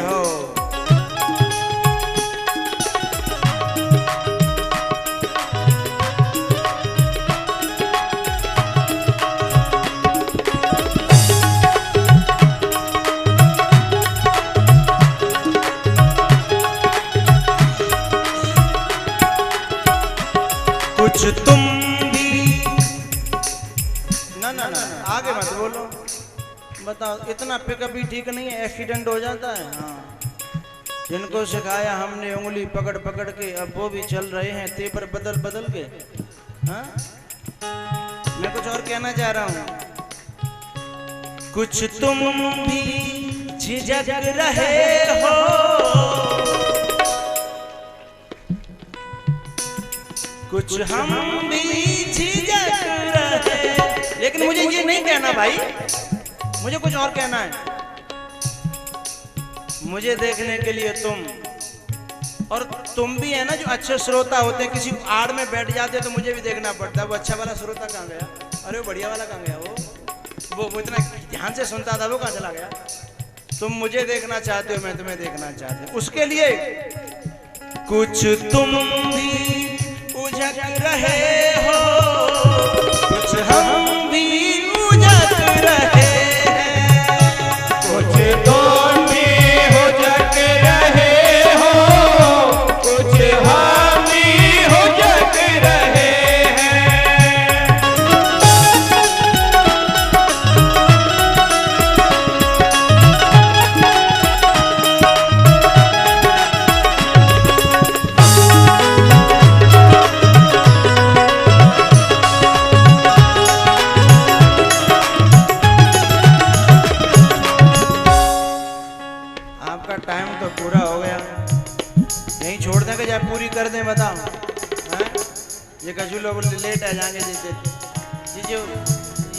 Speaker 1: कुछ तुम भी ना ना ना आगे मत बोलो। बताओ, इतना पिकअप भी ठीक नहीं है, एक्सीडेंट हो जाता है। हाँ, जिनको सिखाया हमने उंगली पकड़ पकड़ के, अब वो भी चल रहे हैं तेवर बदल बदल के। हाँ, मैं कुछ और कहना चाह रहा हूं। कुछ तुम भी झिझक रहे हो, कुछ हम भी झिझक रहे, लेकिन मुझे ये नहीं कहना भाई, मुझे कुछ और कहना है। मुझे देखने के लिए तुम, और तुम भी है ना जो अच्छे श्रोता होते हैं, किसी आड़ में बैठ जाते हैं तो मुझे भी देखना पड़ता है वो अच्छा वाला श्रोता कहाँ गया, अरे वो बढ़िया वाला कहाँ गया, वो इतना ध्यान से सुनता था वो कहाँ चला गया। तुम मुझे देखना चाहते हो, मैं तुम्हें देखना चाहती हूँ, उसके लिए कुछ तुम भी उजक रहे हो, कुछ हम भी उजक रहे हैं,
Speaker 2: कुछ तुम भी उजक रहे हो, कुछ हम भी उजक रहे हैं।
Speaker 1: आपका टाइम तो पूरा हो गया, यहीं छोड़ दें कि या पूरी कर दें, बताओ। हैं? ये कछु लोग लेट आ जाएंगे, ये जो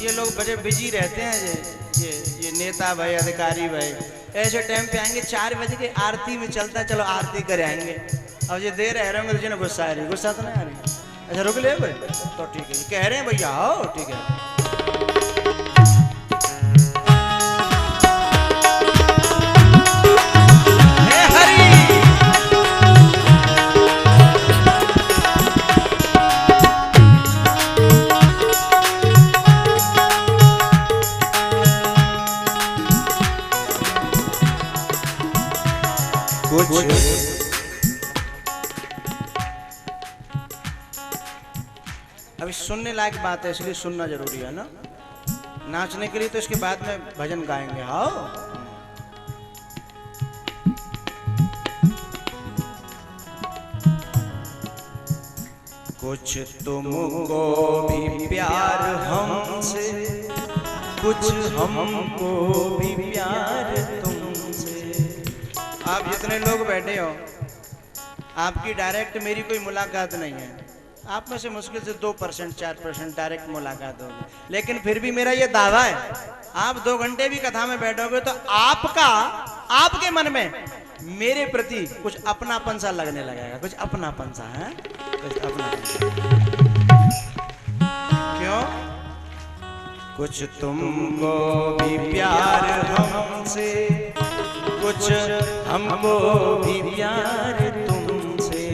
Speaker 1: ये लोग बड़े बिजी रहते हैं, ये नेता भाई, अधिकारी भाई, ऐसे टाइम पे आएंगे 4 बजे के आरती में चलता, चलो आरती करे आएंगे। अब ये देर रह रहे होंगे, गुस्सा आ रही, गुस्सा तो नहीं आ रही, अच्छा रुक ले भाई, तो ठीक है, कह रहे हैं भैया आओ, ठीक है। अभी सुनने लायक बात है, इसलिए सुनना जरूरी है ना। नाचने के लिए तो इसके बाद में भजन गाएंगे। हाँ, कुछ तुमको भी प्यार हमसे, कुछ हमको भी प्यार तुमसे। आप जितने लोग बैठे हो, आपकी डायरेक्ट मेरी कोई मुलाकात नहीं है, आप में से मुश्किल से 2% 4% डायरेक्ट मुलाकात होगी, लेकिन फिर भी मेरा ये दावा है, आप 2 घंटे भी कथा में बैठोगे तो आपके मन में मेरे प्रति कुछ अपनापन सा लगने लगेगा, कुछ अपनापन सा है, कुछ अपनापन। क्यों? कुछ तुमको भी प्यार हमसे, कुछ हमको भी प्यार तुमसे,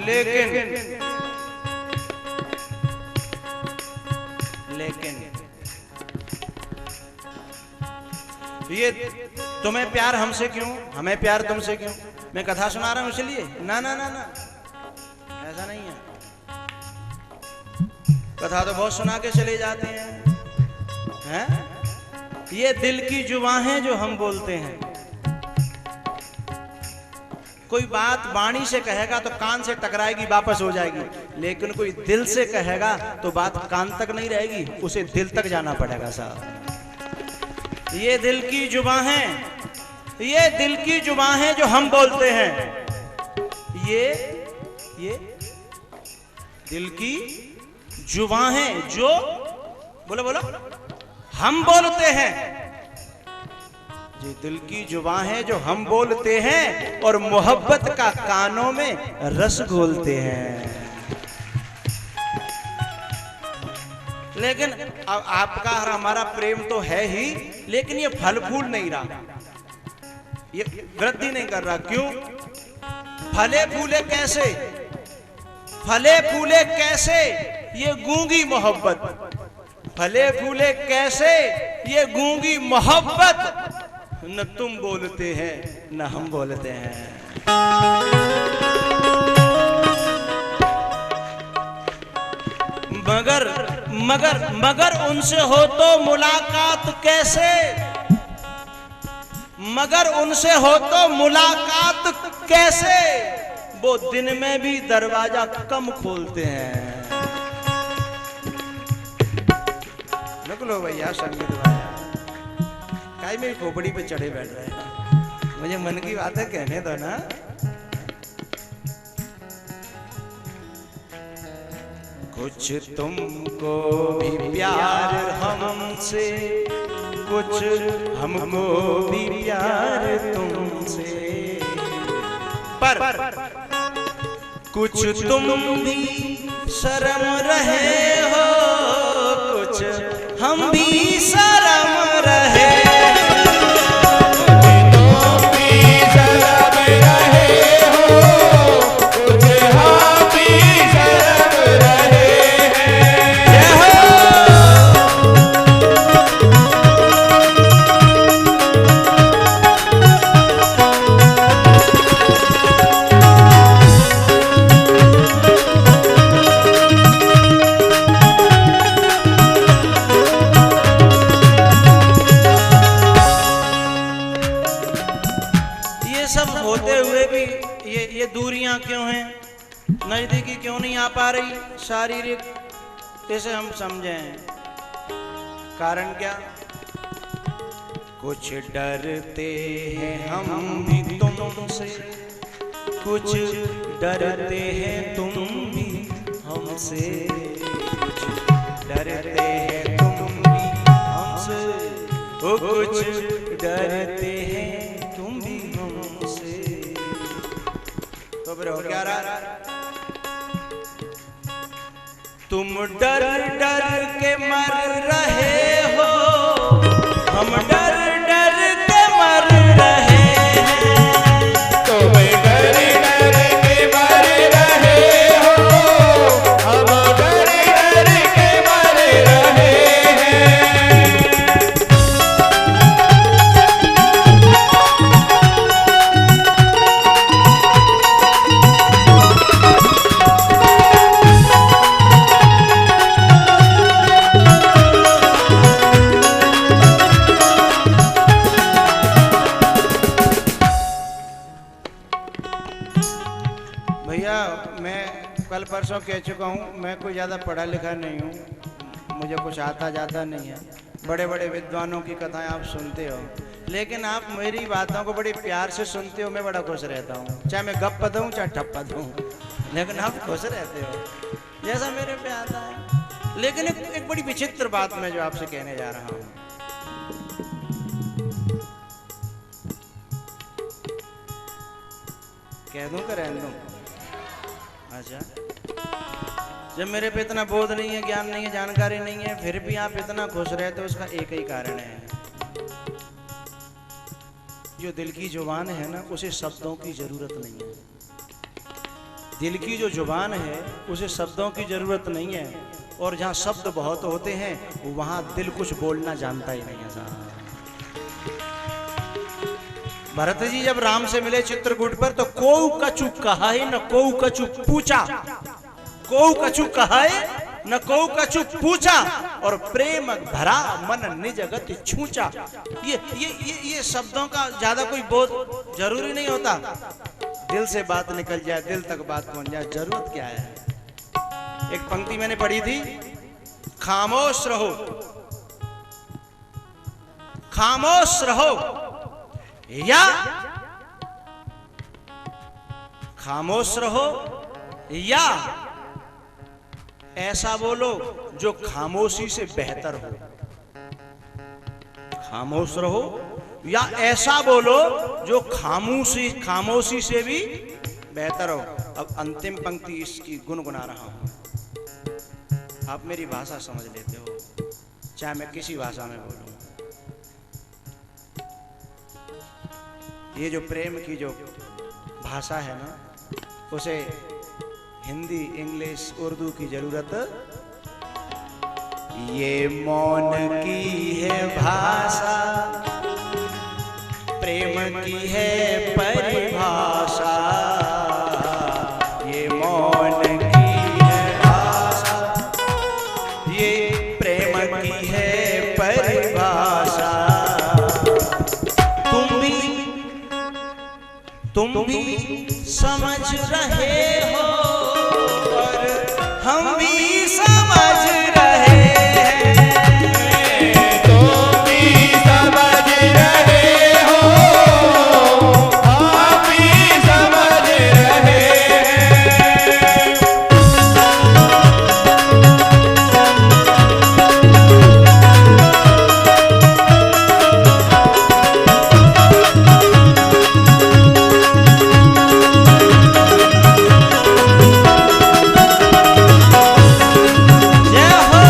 Speaker 1: लेकिन ये तुम्हें प्यार हमसे क्यों, हमें प्यार तुमसे क्यों? मैं कथा सुना रहा हूं इसलिए? ना ना ना ना, ऐसा नहीं है। कथा तो बहुत सुना के चले जाते हैं? ये दिल की जुबां है जो हम बोलते हैं। कोई बात वाणी से कहेगा तो कान से टकराएगी, वापस हो जाएगी, लेकिन कोई दिल से कहेगा तो बात कान तक नहीं रहेगी, उसे दिल तक जाना पड़ेगा साहब। ये दिल की जुबां है, ये दिल की जुबां है जो हम बोलते हैं। ये दिल की जुबां है जो, बोलो बोलो, हम बोलते हैं। ये दिल की जुबां है जो हम बोलते हैं और मोहब्बत का कानों में रस घोलते हैं। लेकिन अब आपका और हमारा प्रेम तो है ही, लेकिन ये फल फूल नहीं रहा, ये वृद्धि नहीं कर रहा। क्यों? फले फूले कैसे, फले फूले कैसे ये गूंगी मोहब्बत, फले फूले कैसे ये गूंगी मोहब्बत, न तुम बोलते हैं न हम बोलते हैं। मगर मगर मगर उनसे हो तो मुलाकात कैसे, मगर उनसे हो तो मुलाकात कैसे, वो दिन में भी दरवाजा कम खोलते हैं। लो भैया संगीत काय मेरी खोपड़ी पे चढ़े बैठ रहे हैं, मुझे मन की बातें कहने दो ना। कुछ तुमको भी प्यार हमसे, कुछ हमको भी प्यार तुमसे, पर कुछ तुम भी शर्म रहे हो, कुछ हम भी शर्म रहे,
Speaker 2: तुम भी शर्म रहे हो, कुछ हम भी शर्म रहे हैं।
Speaker 1: ये दूरियां क्यों हैं, नजदीकी क्यों नहीं आ पा रही, शारीरिक कैसे हम समझें, कारण क्या? कुछ डरते हैं हम भी तुमसे, कुछ डरते हैं तुम भी हमसे, कुछ डरते हैं तुम भी हमसे, ओ कुछ डरते हैं तुम भी हमसे। तो फिर हो क्या रहा? तुम डर डर के मर रहे हो, हम डर डर के मर रहे हैं।
Speaker 2: तुम डर डर के मर रहे हो, हम डर डर के मर रहे हैं।
Speaker 1: भैया मैं कल परसों कह चुका हूँ, मैं कोई ज़्यादा पढ़ा लिखा नहीं हूँ, मुझे कुछ आता जाता नहीं है। बड़े बड़े विद्वानों की कथाएं आप सुनते हो, लेकिन आप मेरी बातों को बड़े प्यार से सुनते हो, मैं बड़ा खुश रहता हूँ। चाहे मैं गप्पा दूँ चाहे ठप्पा दूँ, लेकिन आप खुश रहते हो जैसा मेरे पे आता है। लेकिन एक बड़ी विचित्र बात मैं जो आपसे कहने जा रहा हूँ, कह दूँ कि रहने दूँ? अच्छा, जब मेरे पे इतना बोध नहीं है, ज्ञान नहीं है, जानकारी नहीं है, फिर भी आप इतना खुश रहते हो, उसका एक ही कारण है। जो दिल की जुबान है ना, उसे शब्दों की जरूरत नहीं है। दिल की जो जुबान है उसे शब्दों की जरूरत नहीं है, और जहाँ शब्द बहुत होते हैं वहाँ दिल कुछ बोलना जानता ही नहीं है साहब। भरत जी जब राम से मिले चित्रकूट पर, तो कोऊ कछु कहा है न कोऊ कछु पूछा, कोऊ कछु कहा है न कोऊ कछु पूछा, और प्रेम भरा मन निज गति छूचा। ये शब्दों का ज्यादा कोई बोध जरूरी नहीं होता, दिल से बात निकल जाए, दिल तक बात पहुंच जाए, जरूरत क्या है। एक पंक्ति मैंने पढ़ी थी, खामोश रहो, खामोश रहो, या खामोश रहो, या ऐसा बोलो जो खामोशी से बेहतर हो। खामोश रहो या ऐसा बोलो जो खामोशी से भी बेहतर हो। अब अंतिम पंक्ति इसकी गुनगुना रहा हूं, आप मेरी भाषा समझ लेते हो, चाहे मैं किसी भाषा में बोलूं। ये जो प्रेम की जो भाषा है ना, उसे हिंदी, इंग्लिश, उर्दू की जरूरत, ये मौन की है भाषा, प्रेम की है परिभाषा, ये मौन की है भाषा, तुम भी समझ रहे हो और हम भी समझ रहे हैं।
Speaker 2: तुम भी समझ रहे हो, हम भी समझ रहे हैं।
Speaker 1: जय हो।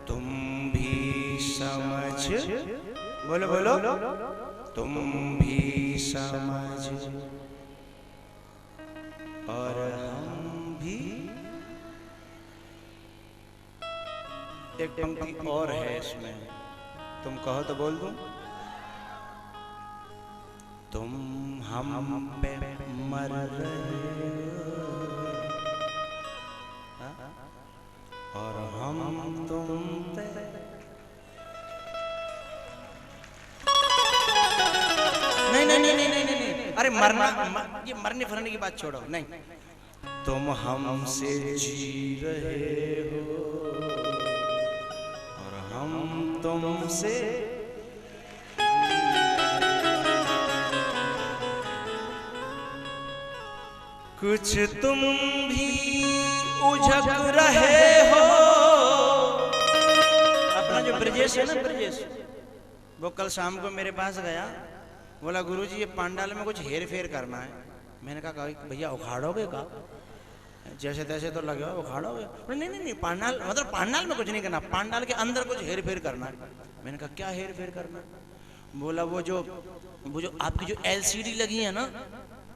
Speaker 1: तुम भी समझ, बोलो बोलो, तुम भी समझ और हम भी। एक पंक्ति और है इसमें, तुम कहो तो बोल दूं। तुम हम पे मर रहे हो और हम तुम पे। नहीं नहीं नहीं नहीं नहीं नहीं, अरे मरना ये मरने फरने की बात छोड़ो। नहीं, तुम हमसे जी रहे हो और हम तुमसे। कुछ तुम भी उझक रहे हो। अपना जो ब्रजेश है ना, ब्रजेश, वो कल शाम को मेरे पास गया, बोला गुरुजी ये पांडाल में कुछ हेर फेर करना है। मैंने कहा भैया उखाड़ोगे का? जैसे तैसे तो लगे हो उखाड़ोगे? नहीं नहीं नहीं, पांडाल मतलब पांडाल में कुछ नहीं करना, पांडाल के अंदर कुछ हेर फेर करना है। मैंने कहा क्या हेर फेर करना है? बोला वो जो आपकी जो LCD लगी है ना,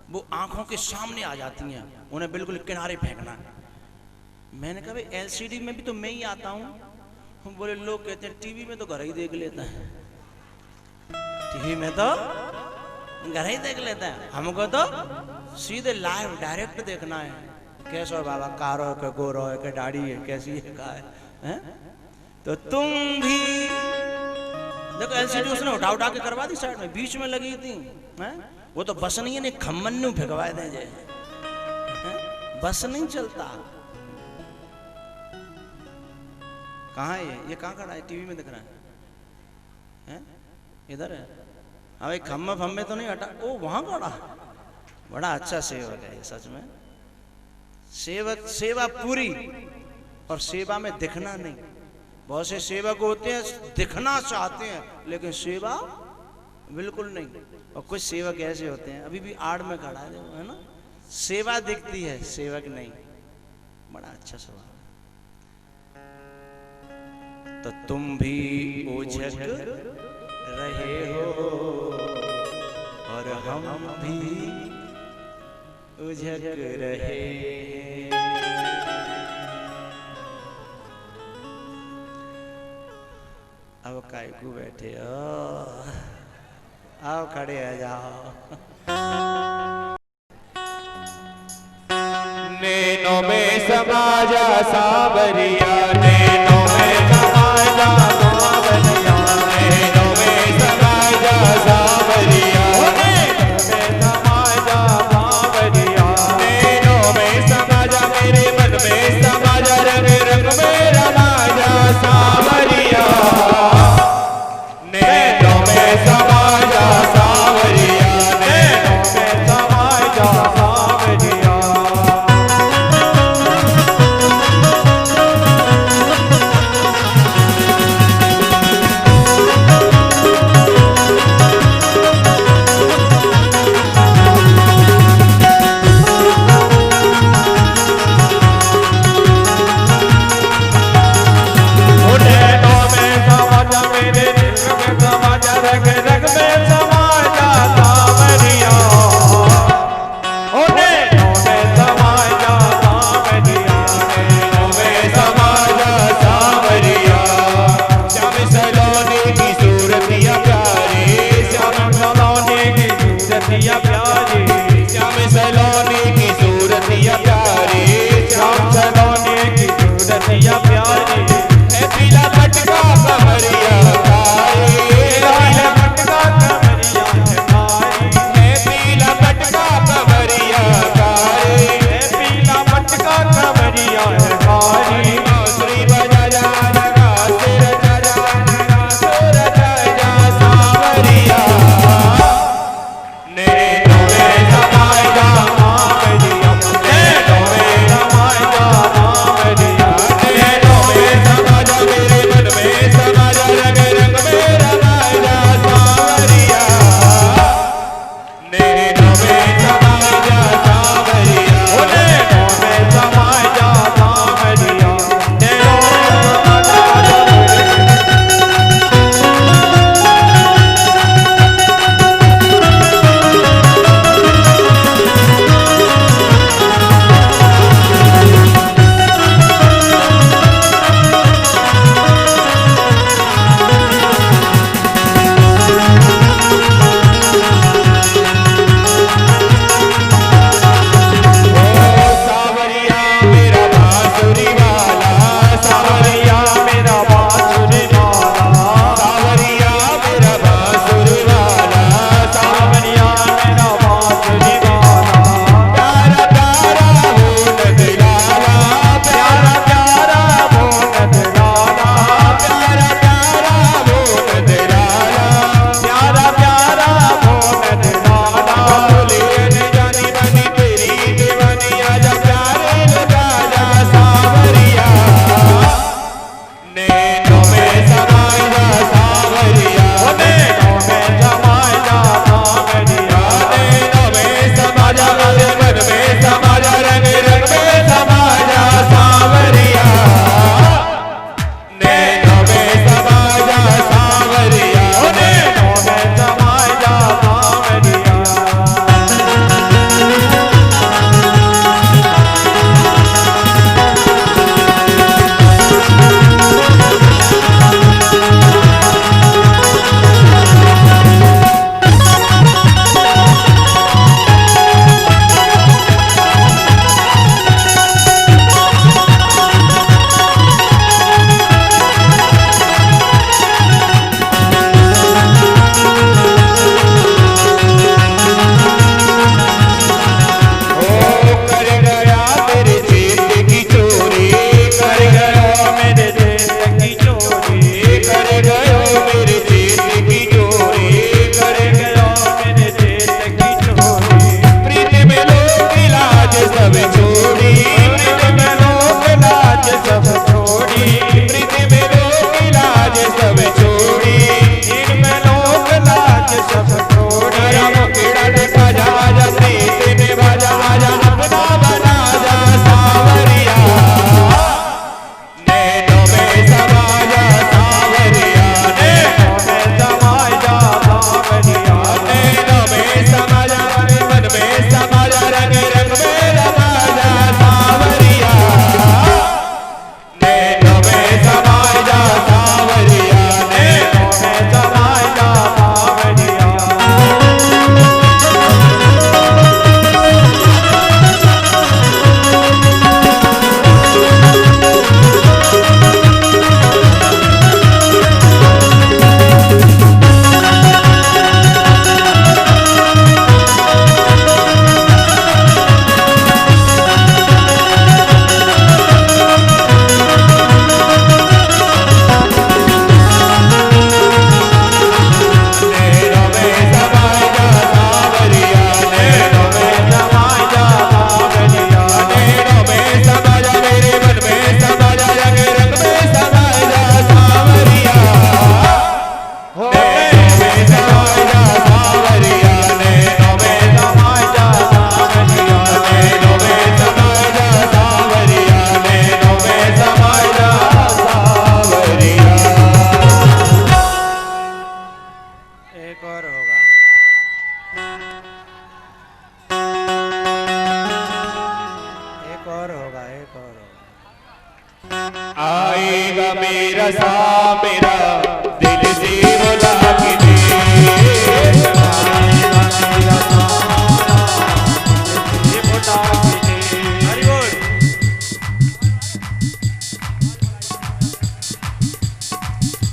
Speaker 1: वो आंखों के सामने आ जाती हैं, उन्हें बिल्कुल किनारे फेंकना है। मैंने कहा भाई LCD में भी तो मैं ही आता हूँ। बोले लोग कहते हैं टीवी में तो घर ही देख लेता है, टीवी में तो घर ही देख लेता है, हमको तो सीधे लाइव डायरेक्ट देखना है। कैसा बाबा, कारो है के गोरो है के दाढ़ी है, कैसी है का है? तो तुम भी देखो LCD उसने उठा उठा के करवा दी, साइड में बीच में लगी थी हैं? वो तो बस नहीं है, नहीं खम्मन नु फेंकवा दे जे, बस नहीं चलता। कहाँ है ये कहाँ खड़ा है? टीवी में दिख रहा है, इधर है। हाँ भाई, खम्मे फम्मे तो नहीं हटा, ओ वहां खड़ा। बड़ा अच्छा सेवक है सच में। सेवक सेवा पूरी और सेवा में दिखना नहीं। बहुत से सेवक होते हैं दिखना चाहते हैं लेकिन सेवा बिल्कुल नहीं। और कुछ सेवक ऐसे होते हैं अभी भी आड़ में खड़ा है ना, सेवा दिखती है सेवक नहीं। बड़ा अच्छा स्वभाव। तो तुम भी उझक रहे हो और हम भी उझक रहे हैं। अब काय को बैठे हो, आओ खड़े आ जाओ।
Speaker 2: नैनों में समा जा सावरिया, नैनों में समा जा सावरिया, नैनों में समा जा सावरिया, नैनों में समा जा सावरिया, नैनों में समा जा, मेरे मन में समा जा, रंग रंग में रमा जा सावरिया, नैनों में समा जा सावरिया, नैनों में समा जा सावरिया। हमारी बांसुरी बजा जा जगा सिर जा जगा सुर जा सांवरिया नैनों में समाए जा सांवरिया नैनों में समाए जा सांवरिया नैनों में समा जा मेरे मन में समा जा रंग रंग में रंगाए जा सांवरिया नैनों में समाए जा सांवरिया नैनों में समाए जा सांवरिया नैनों में समा जा सावरिया मेरा बांसुरी वाला सावरिया मेरा बांसुरी वाला सावरिया मेरा बांसुरी वाला सावरिया मेरा बांसुरी वाला प्यारा प्यारा भून दिलाला प्यारा प्यारा भून दिलाला प्यारा प्यारा भून दिलाला प्यारा प्यारा भून दिलाला बोलिए न जानी बनी तेरी दीवानी आजा प्यारे लगा जा सांवरिया नैनों में समाए जा सांवरिया नैनों में समाए जा सांवरिया नैनों में समा जा मेरे मन में समा जा रंग रंग में समा जा सांवरिया नैनों में समा जा सांवरिया नैनों में समाए जा सांवरिया कर गया मेरे चेत की चोरी कर गया मेरे चेत की चोरी कर गया मेरे चेत की चोरी कर गया मेरे चेत की चोरी प्रीत में लोग लाज सब छोड़ी प्रीत में लोग लाज सब छोड़ी प्रीत में लोग लाज सब छोड़ी इनमें लोग लाज सब छोड़ी राम केड़ा देखा जा जा प्रीत में बाजा आजा अपना बना जा सांवरिया नैनों में समा जा सांवरिया नैनों में समा जा सांवरिया नैनों में समा जा मेरे मन में समा जा रंग रंग में रमा जा सांवरिया नैनों में समा जा सांवरिया नैनों में समा जा सांवरिया नैनों में समाए जा सांवरिया नैनों में समाए जा सांवरिया नैनों में समा जा मेरे मन में समा जा रंग रंग में समाए जा सांवरिया नैनों में समाए जा सांवरिया नैनों में समाए जा सांवरिया नैनों में समाए जा सांवरिया नैनों में समाए जा सांवरिया
Speaker 1: एक और होगा एक और होगा एक और होगा
Speaker 2: आएगा मेरा सा मेरा दिल से बुला के दे आएगा मेरा सा दिल से बुला के दे
Speaker 1: हरि बोल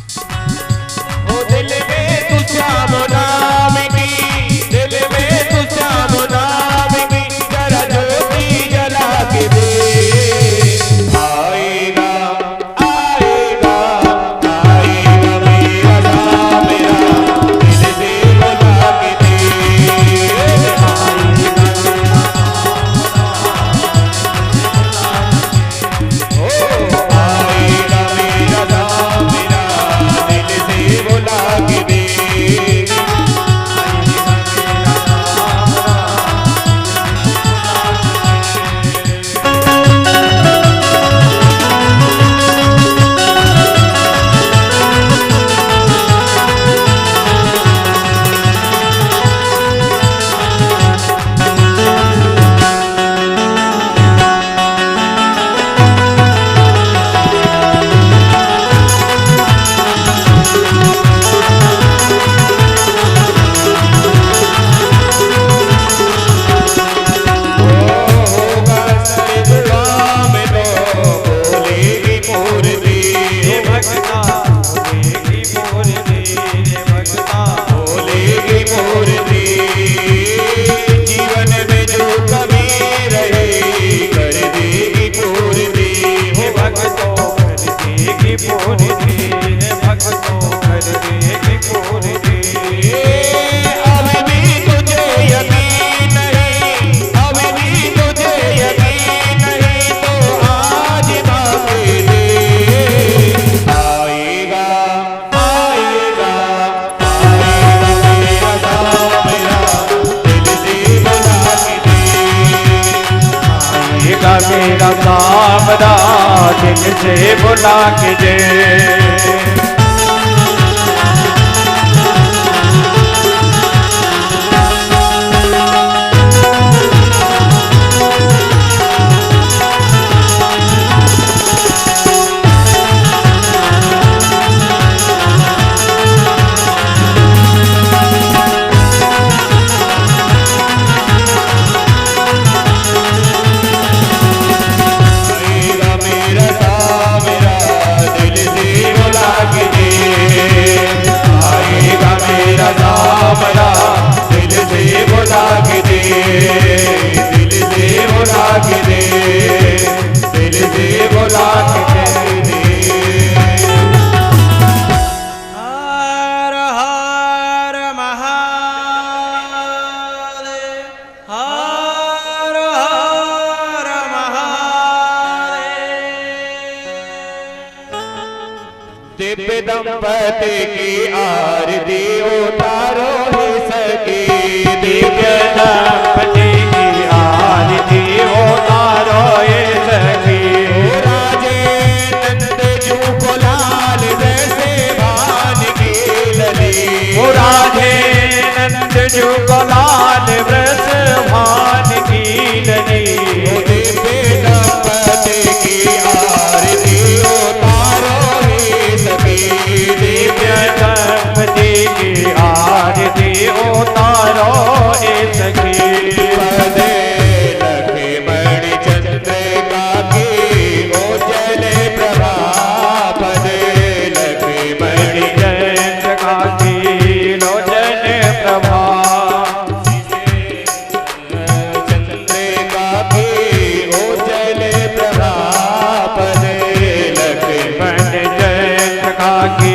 Speaker 2: ओ दिल में तू श्याम नाम की दिल में तू श्याम नाम की जरा ज्योति जला के दे आए दिल से बुला के दे। दिव्य दंपति की आरती उतारो ही सकी। दिव्य दंपति की आरती उतारो ही सकी। राजे नंदजू को लाल जैसे भान की लली। राधे नंदजू को लाल ब्रस भान की लली। दिव्य दंपति की आरती उतारो दिव्य दंपति की आरती उतारो हे सखी। पदे लखे मणि चंद्रिका की उज्जवल प्रभा। पदे लखे मणि चंद्रिका की उज्जवल प्रभा। चंद्रिका की उज्जवल प्रभा। पदे लखे मणि चंद्रिका की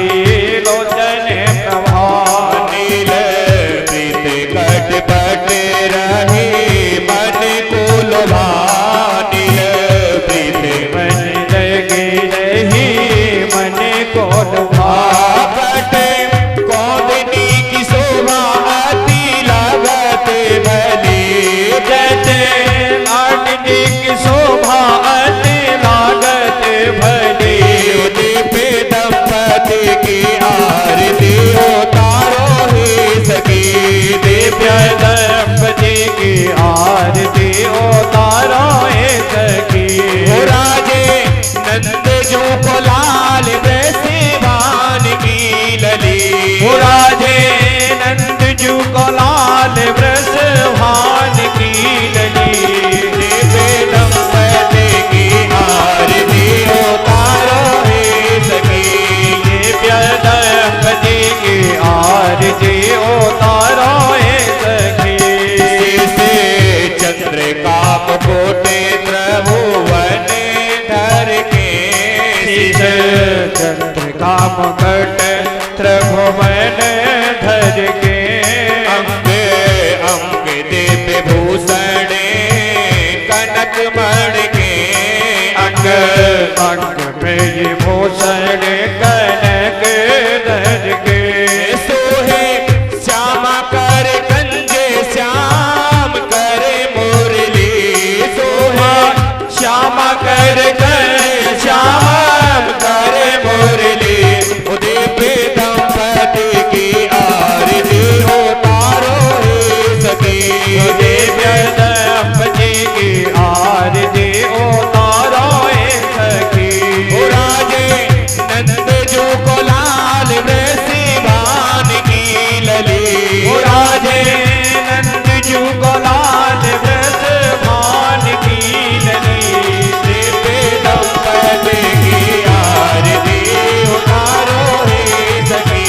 Speaker 2: दंपति की आरती उतारो हे सखी। राजे नंदजू को लाल ब्रसभान की लली। राजे नंदजू को लाल ब्रसभान की लली। दिव्य दंपति की आरती उतारो हे सखी। दिव्य दंपति की आरती उतारो हे सखी। चंद्रिका मुकुटे त्रिभुवन धर के। चंद्रिका मुकुट त्रिभुवन धर के। अंग अंग दिव्य भूषण कनक मण के। अंग अंग पे ये भूषण कनक धर के। सोहे श्यामा कर गंजे श्याम करे मुरली। सोहे श्यामा कर गंजे श्याम करे मुरली। दिव्य दंपति की आरती उतारो हे सखी। दिव्य दंपति की आरती उतारो हे सखी। राजे नंदजू को लाल ब्रसभान की लली। राजे नंदजू को लाल ब्रसभान की लली। दिव्य दंपति की आरती उतारो हे सखी।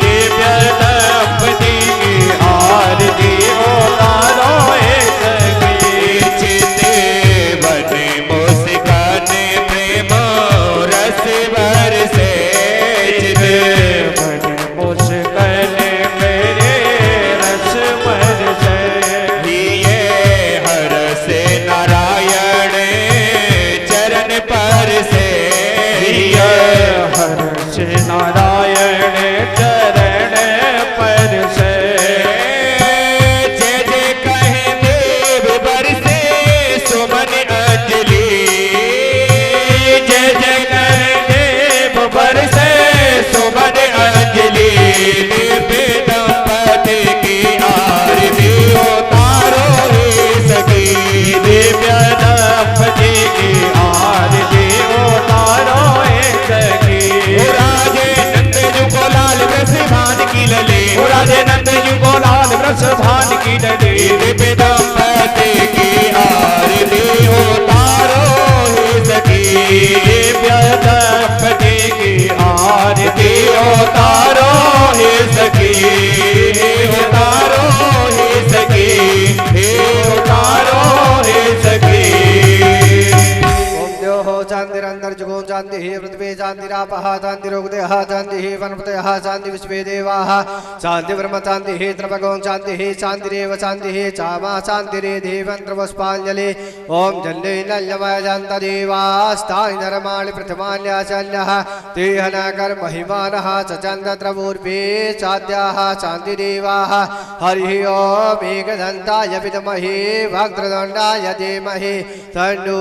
Speaker 2: दिव्य दंपति की आरती उतारो हे सखी। चिते बने मुस्काने प्रेम रस बरसे। चिते बने मुस्काने मेरे रस बरसे। लिए हर से नारायण चरण पर से। लिए हर से नारायण चरण पर से। जय जय कहे देव बरसे सुमन अंजलि। जय रस भान की डली दिव्य दंपति की आरती उतारो हे सखी दिव्य दंपति की आरती उतारो हे सखी उतारो हे सखी उतारो हे सखी
Speaker 3: शांतिरंतर जुगो शांति पृथ्वी शांतिरापः शांतिरोगदयः शांति वनपतयः शांति विश्वे देवाः शांति ब्रह्म शांति त्रिभगो शांति शांतिरेव शांति चामा शांतिरेधि मंत्रपुष्पांजलि ओम जल्ले नल्यमय जन्तदेवास्ताय नरमाणि प्रथमान्याचल्यः तेहनकर महिमानः चन्द्रत्रवूर्भे चाद्याः शांतिदेवाः हरिः ओम एकदन्ताय विद्महे वक्रतुण्डाय धीमहि तन्नो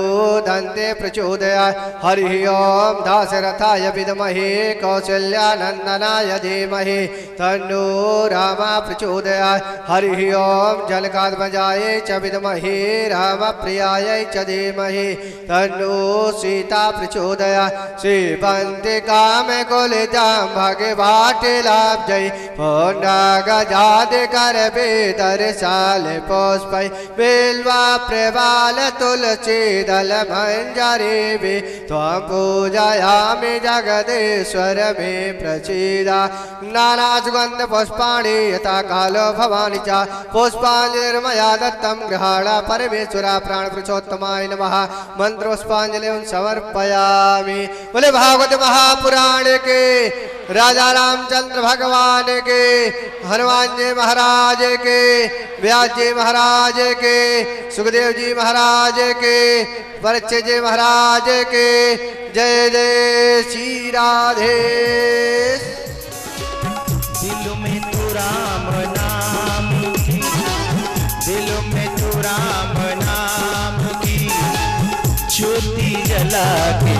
Speaker 3: दन्ते प्रचोदयात् हरिः ओम दाशरथाय विद्महे कौसल्यानन्दनाय धीमहि तन्नो रामा प्रचोदयात् हरिः ओम जलकात्मजाय च विद्महे रामप्रियाय च धीमहि तन्नो सीता प्रचोदयात् श्रीवन्ति कामकुलितां भगवाटिलाब्जै पूर्णागजादिकरवेदरशाल पुष्पै बिल्वा प्रवाल तुलसी दल मंजरी त्वं पूजयामि जगदीश्वर मे प्रसीदा नाना सुगंध पुष्पाणि यथा कालो भवानि च पुष्पांजलिर्मया दत्तं गृहाण परमेश्वरा प्राण पुरुषोत्तमाय नमः मंत्र पुष्पांजलिं समर्पयामि। बोले भागवत महापुराण के राजा रामचंद्र भगवान के हनुमान जी महाराज के व्यास जी महाराज के सुखदेव जी महाराज के परीक्षित जी महाराज के जय जय श्री राधे।
Speaker 1: दिल में तू राम नाम की दिल में तू राम नाम की ज्योति जला के